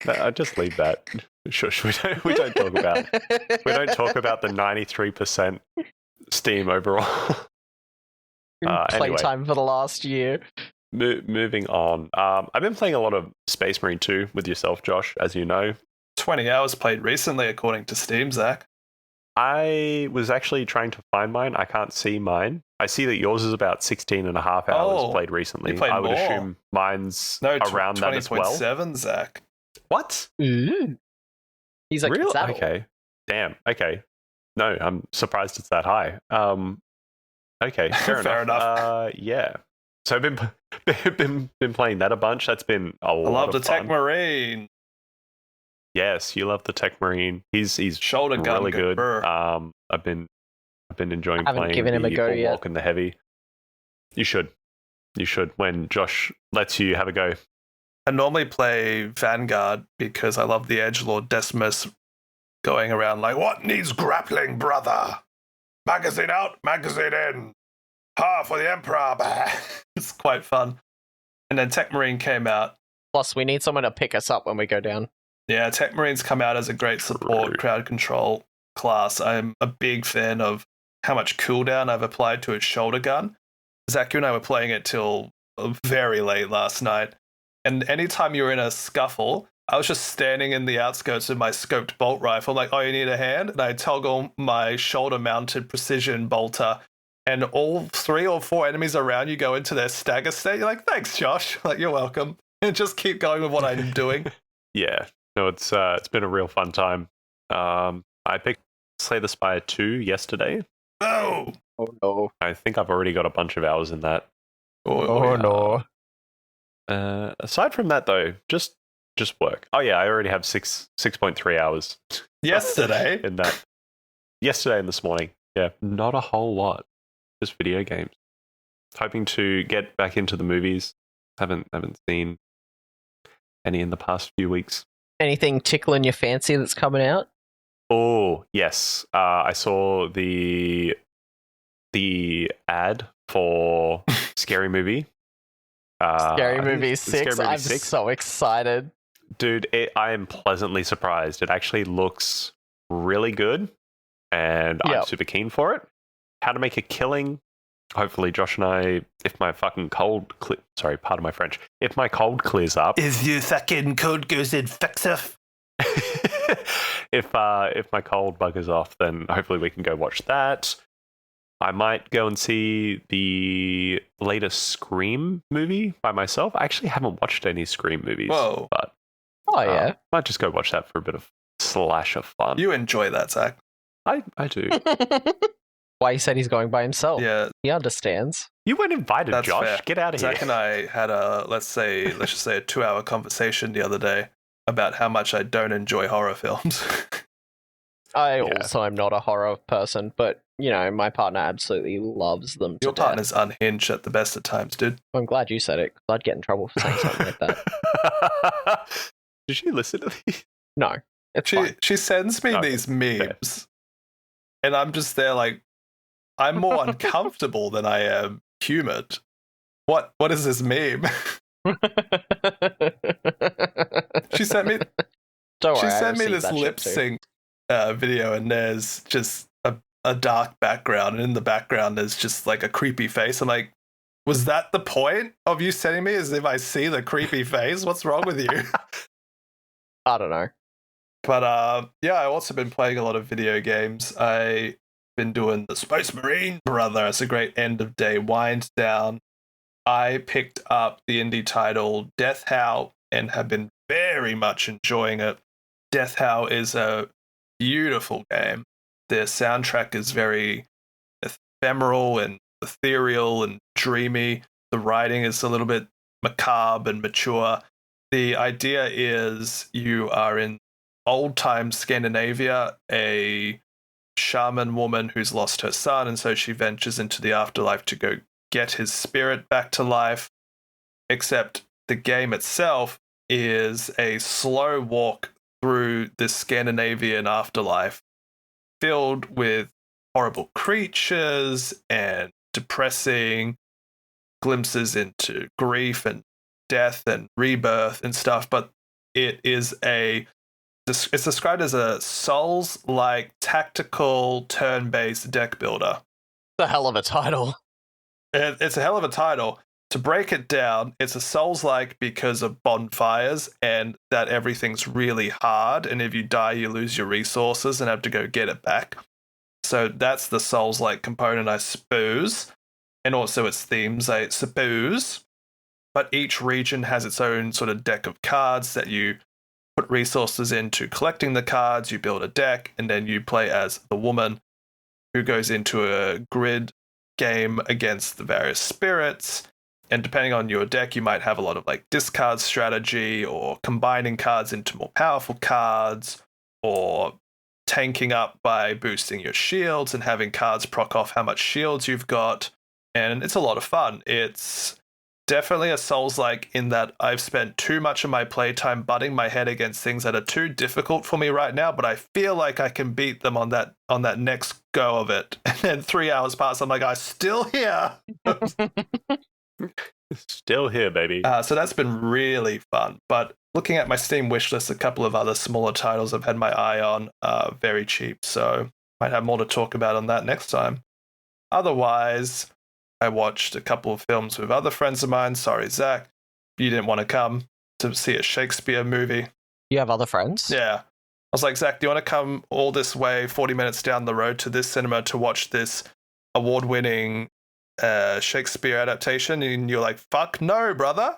No, just leave that. Shush, we don't talk about the 93% Steam overall. Playtime for the last year. Moving on. I've been playing a lot of Space Marine 2 with yourself, Josh, as you know. 20 hours played recently, according to Steam, Zach. I was actually trying to find mine. I can't see mine. I see that yours is about 16 and a half hours played recently. You played I would more. assume mine's around that as well. 20.7, Zach. What? He's like, really? saddle. Okay. Damn. Okay. No, I'm surprised it's that high. Okay, fair enough. Yeah. So I've been playing that a bunch. That's been a lot of fun. I love the Tech Marine. Yes, you love the Tech Marine. He's Shoulder gun really good. Burr. I've been enjoying I haven't playing given him a the go Bulwark yet. and the Heavy. You should when Josh lets you have a go. I normally play Vanguard because I love the Edgelord Decimus going around like, what needs grappling, brother? Magazine out, magazine in. Ha, for the Emperor. It's quite fun. And then Tech Marine came out. Plus, we need someone to pick us up when we go down. Yeah, Tech Marines come out as a great support crowd control class. I'm a big fan of how much cooldown I've applied to its shoulder gun. Zach, you and I were playing it till very late last night. And anytime you were in a scuffle, I was just standing in the outskirts with my scoped bolt rifle. I'm like, oh, you need a hand? And I toggle my shoulder-mounted precision bolter, and all 3 or 4 enemies around you go into their stagger state. You're like, thanks, Josh. Like, you're welcome. And just keep going with what I'm doing. Yeah. No, it's been a real fun time. I picked Slay the Spire 2 yesterday. Oh! Oh, no. I think I've already got a bunch of hours in that. Oh, no. Aside from that, though, just work. Oh yeah, I already have 6.3 hours Yesterday? in that. yesterday and this morning. Yeah, not a whole lot. Just video games. Hoping to get back into the movies. Haven't seen any in the past few weeks. Anything tickling your fancy that's coming out? Oh, yes. I saw the ad for Scary Movie. Scary Movie 6. Scary Movie I'm 6. so excited. Dude, I am pleasantly surprised. It actually looks really good, and I'm super keen for it. How to make a killing. Hopefully, Josh and I, if my fucking cold... sorry, pardon my French. If my cold clears up... If your fucking cold goes infective. If my cold buggers off, then hopefully we can go watch that. I might go and see the latest Scream movie by myself. I actually haven't watched any Scream movies. Whoa. But might just go watch that for a bit of slasher fun. You enjoy that, Zach. I do. Why he said he's going by himself. Yeah. He understands. You weren't invited, That's Josh. fair. Get out of here. Zach and I had let's just say a 2-hour conversation the other day about how much I don't enjoy horror films. I also am not a horror person, but, you know, my partner absolutely loves them. Your partner's unhinged at the best of times, dude. I'm glad you said it, because I'd get in trouble for saying something like that. Did she listen to these? No. She sends me these memes, and I'm just there like, I'm more uncomfortable than I am humoured. What is this meme? She sent me. Don't worry, she sent me this lip sync video, and there's just a dark background, and in the background there's just like a creepy face. I'm like, was that the point of you sending me? As if I see the creepy face? What's wrong with you? I don't know. But I've also been playing a lot of video games. I've been doing the Space Marine Brother. It's a great end of day wind down. I picked up the indie title Death Howl and have been very much enjoying it. Death Howl is a beautiful game. The soundtrack is very ephemeral and ethereal and dreamy. The writing is a little bit macabre and mature. The idea is you are in old-time Scandinavia, a shaman woman who's lost her son, and so she ventures into the afterlife to go get his spirit back to life. Except the game itself is a slow walk through this Scandinavian afterlife filled with horrible creatures and depressing glimpses into grief and death and rebirth and stuff, but it's described as a Souls-like tactical turn-based deck builder. The hell of a title. It's a hell of a title. To break it down, it's a Souls-like because of bonfires and that everything's really hard, and if you die, you lose your resources and have to go get it back. So that's the Souls-like component, I suppose. And also its themes, I suppose. But each region has its own sort of deck of cards that you put resources into collecting the cards, you build a deck, and then you play as the woman who goes into a grid game against the various spirits. And depending on your deck, you might have a lot of like discard strategy or combining cards into more powerful cards or tanking up by boosting your shields and having cards proc off how much shields you've got. And it's a lot of fun. It's definitely a Souls-like in that I've spent too much of my playtime butting my head against things that are too difficult for me right now, but I feel like I can beat them on that next go of it. And then 3 hours pass, I'm like, I'm still here. Still here, baby. So that's been really fun. But looking at my Steam wishlist, a couple of other smaller titles I've had my eye on are very cheap, so might have more to talk about on that next time. Otherwise, I watched a couple of films with other friends of mine. Sorry, Zach, you didn't want to come to see a Shakespeare movie. You have other friends? Yeah. I was like, Zach, do you want to come all this way, 40 minutes down the road to this cinema to watch this award-winning Shakespeare adaptation? And you're like, fuck no, brother.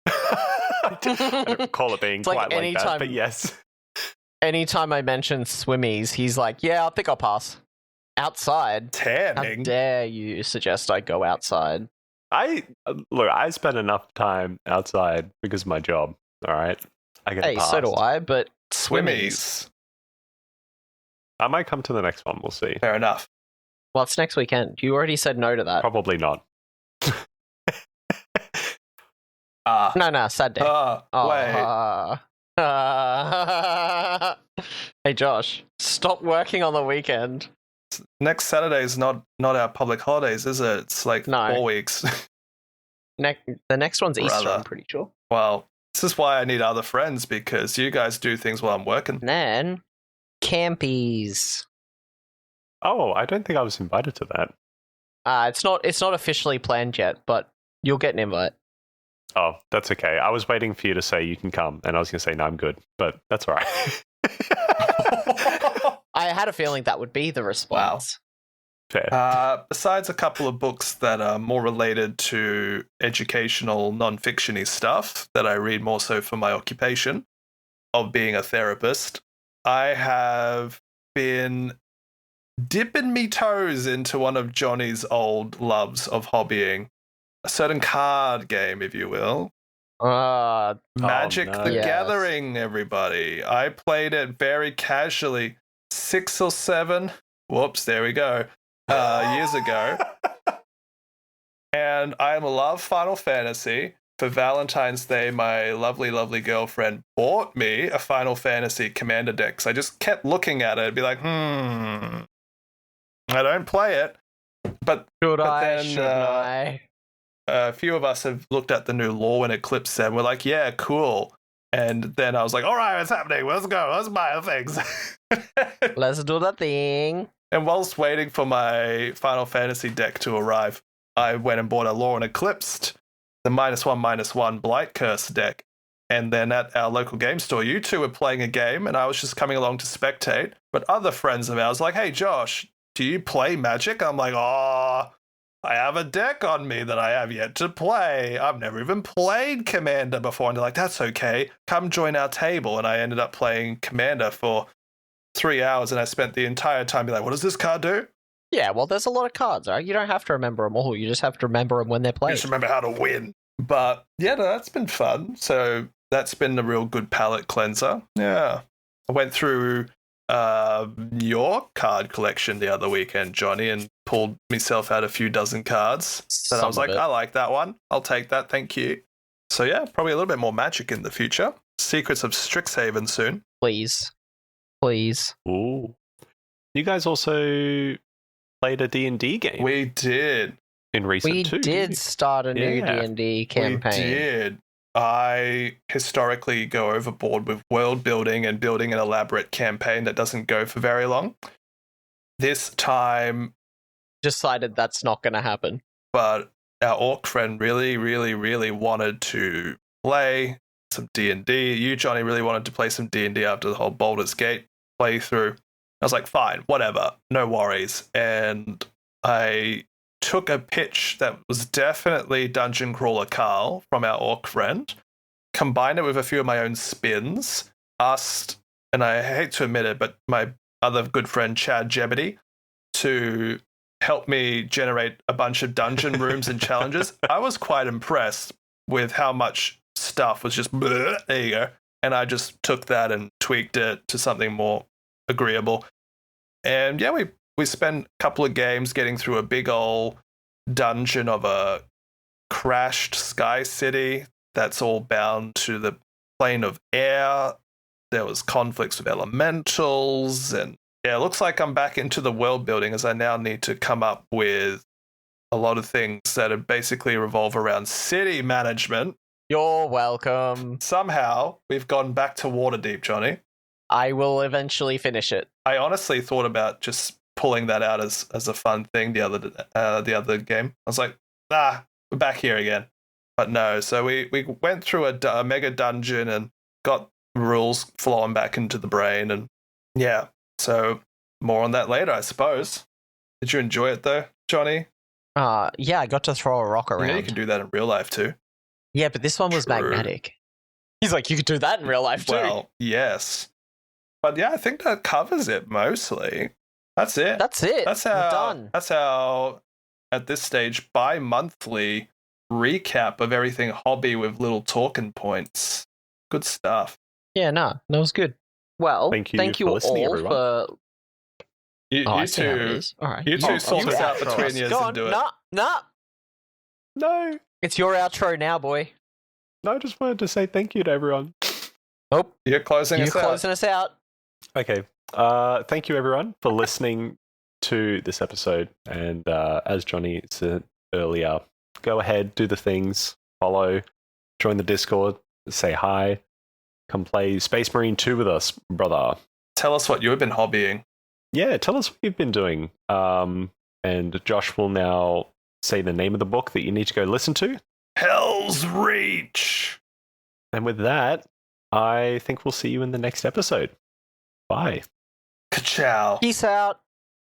I don't recall it being quite like that, but yes. Anytime I mention swimmies, he's like, yeah, I think I'll pass. Outside? Tanning? How dare you suggest I go outside? I spend enough time outside because of my job, all right? I get Hey, so do I, but swimmies. I might come to the next one. We'll see. Fair enough. Well, it's next weekend. You already said no to that. Probably not. No, sad day. Wait. Hey, Josh, stop working on the weekend. Next Saturday is not our public holidays, is it? It's like No. 4 weeks. The next one's Easter, Brother. I'm pretty sure. Well, this is why I need other friends, because you guys do things while I'm working. And then campies. Oh, I don't think I was invited to that. It's not officially planned yet, but you'll get an invite. Oh, that's okay. I was waiting for you to say you can come, and I was going to say, no, I'm good. But that's all right. I had a feeling that would be the response. Fair. Besides a couple of books that are more related to educational, non-fiction-y stuff that I read more so for my occupation of being a therapist, I have been dipping me toes into one of Johnny's old loves of hobbying. A certain card game, if you will. Magic no. the Yes. Gathering, everybody. I played it very casually 6 or 7. Whoops, there we go. Years ago. And I love Final Fantasy. For Valentine's Day, my lovely, lovely girlfriend bought me a Final Fantasy Commander deck. So I just kept looking at it and be like, I don't play it. But Shouldn't then, I? a few of us have looked at the new lore and Eclipse set, and we're like, yeah, cool. And then I was like, all right, what's happening? Let's go. Let's buy the things. Let's do the thing. And whilst waiting for my Final Fantasy deck to arrive, I went and bought a Lore and Eclipsed, the -1/-1 Blight Curse deck. And then at our local game store, you two were playing a game, and I was just coming along to spectate. But other friends of ours were like, hey, Josh, do you play Magic? I'm like, I have a deck on me that I have yet to play. I've never even played Commander before. And they're like, that's okay. Come join our table. And I ended up playing Commander for 3 hours, and I spent the entire time being like, what does this card do? Yeah, well, there's a lot of cards, right? You don't have to remember them all. You just have to remember them when they're I played. just remember how to win. But yeah, no, that's been fun. So that's been a real good palate cleanser. Yeah. I went through your card collection the other weekend, Johnny, and pulled myself out a few dozen cards. And I was like, I like that one. I'll take that. Thank you. So yeah, probably a little bit more Magic in the future. Secrets of Strixhaven soon. Please. Ooh. You guys also played a D&D game We did. in recent We too. did start a new Yeah. D&D campaign. We did. I historically go overboard with world building and building an elaborate campaign that doesn't go for very long. This time, Decided that's not going to happen. but our orc friend really, really, really wanted to play some D&D. You, Johnny, really wanted to play some D&D after the whole Baldur's Gate playthrough. I was like, fine, whatever, no worries. And I took a pitch that was definitely Dungeon Crawler Carl from our orc friend, combined it with a few of my own spins, asked, and I hate to admit it, but my other good friend Chad Jebedy to help me generate a bunch of dungeon rooms and challenges. I was quite impressed with how much stuff was just, bleh, there you go. And I just took that and tweaked it to something more agreeable. And yeah, we spent a couple of games getting through a big old dungeon of a crashed sky city that's all bound to the plane of air. There was conflicts with elementals, and yeah, it looks like I'm back into the world building, as I now need to come up with a lot of things that are basically revolve around city management. You're welcome. Somehow we've gone back to Waterdeep, Johnny. I will eventually finish it. I honestly thought about just pulling that out as a fun thing the other game. I was like, we're back here again. But no, so we went through a mega dungeon and got rules flowing back into the brain, and yeah, so more on that later, I suppose. Did you enjoy it though, Johnny? Yeah, I got to throw a rock around. Yeah, you can do that in real life too. Yeah, but this one was True. magnetic. He's like, you could do that in real life too. Well, yes. But yeah, I think that covers it mostly. That's it. That's it. That's We're our done. That's our, at this stage, bi-monthly recap of everything hobby with little talking points. Good stuff. Yeah, no, that was good. Well, Thank you thank you for listening, all everyone. for You, Oh, I you see how it two, is. All right. you two sort you this out outro between us. you Go and on. do it. Nah. No, It's your outro now, boy. I just wanted to say thank you to everyone. Oh, You're closing you're us out. closing us out. Okay. Thank you, everyone, for listening to this episode. And as Johnny said earlier, go ahead, do the things, follow, join the Discord, say hi, come play Space Marine 2 with us, brother. Tell us what you've been hobbying. Yeah, tell us what you've been doing. And Josh will now say the name of the book that you need to go listen to. Hell's Reach. And with that, I think we'll see you in the next episode. Bye. Ka-chow. Peace out.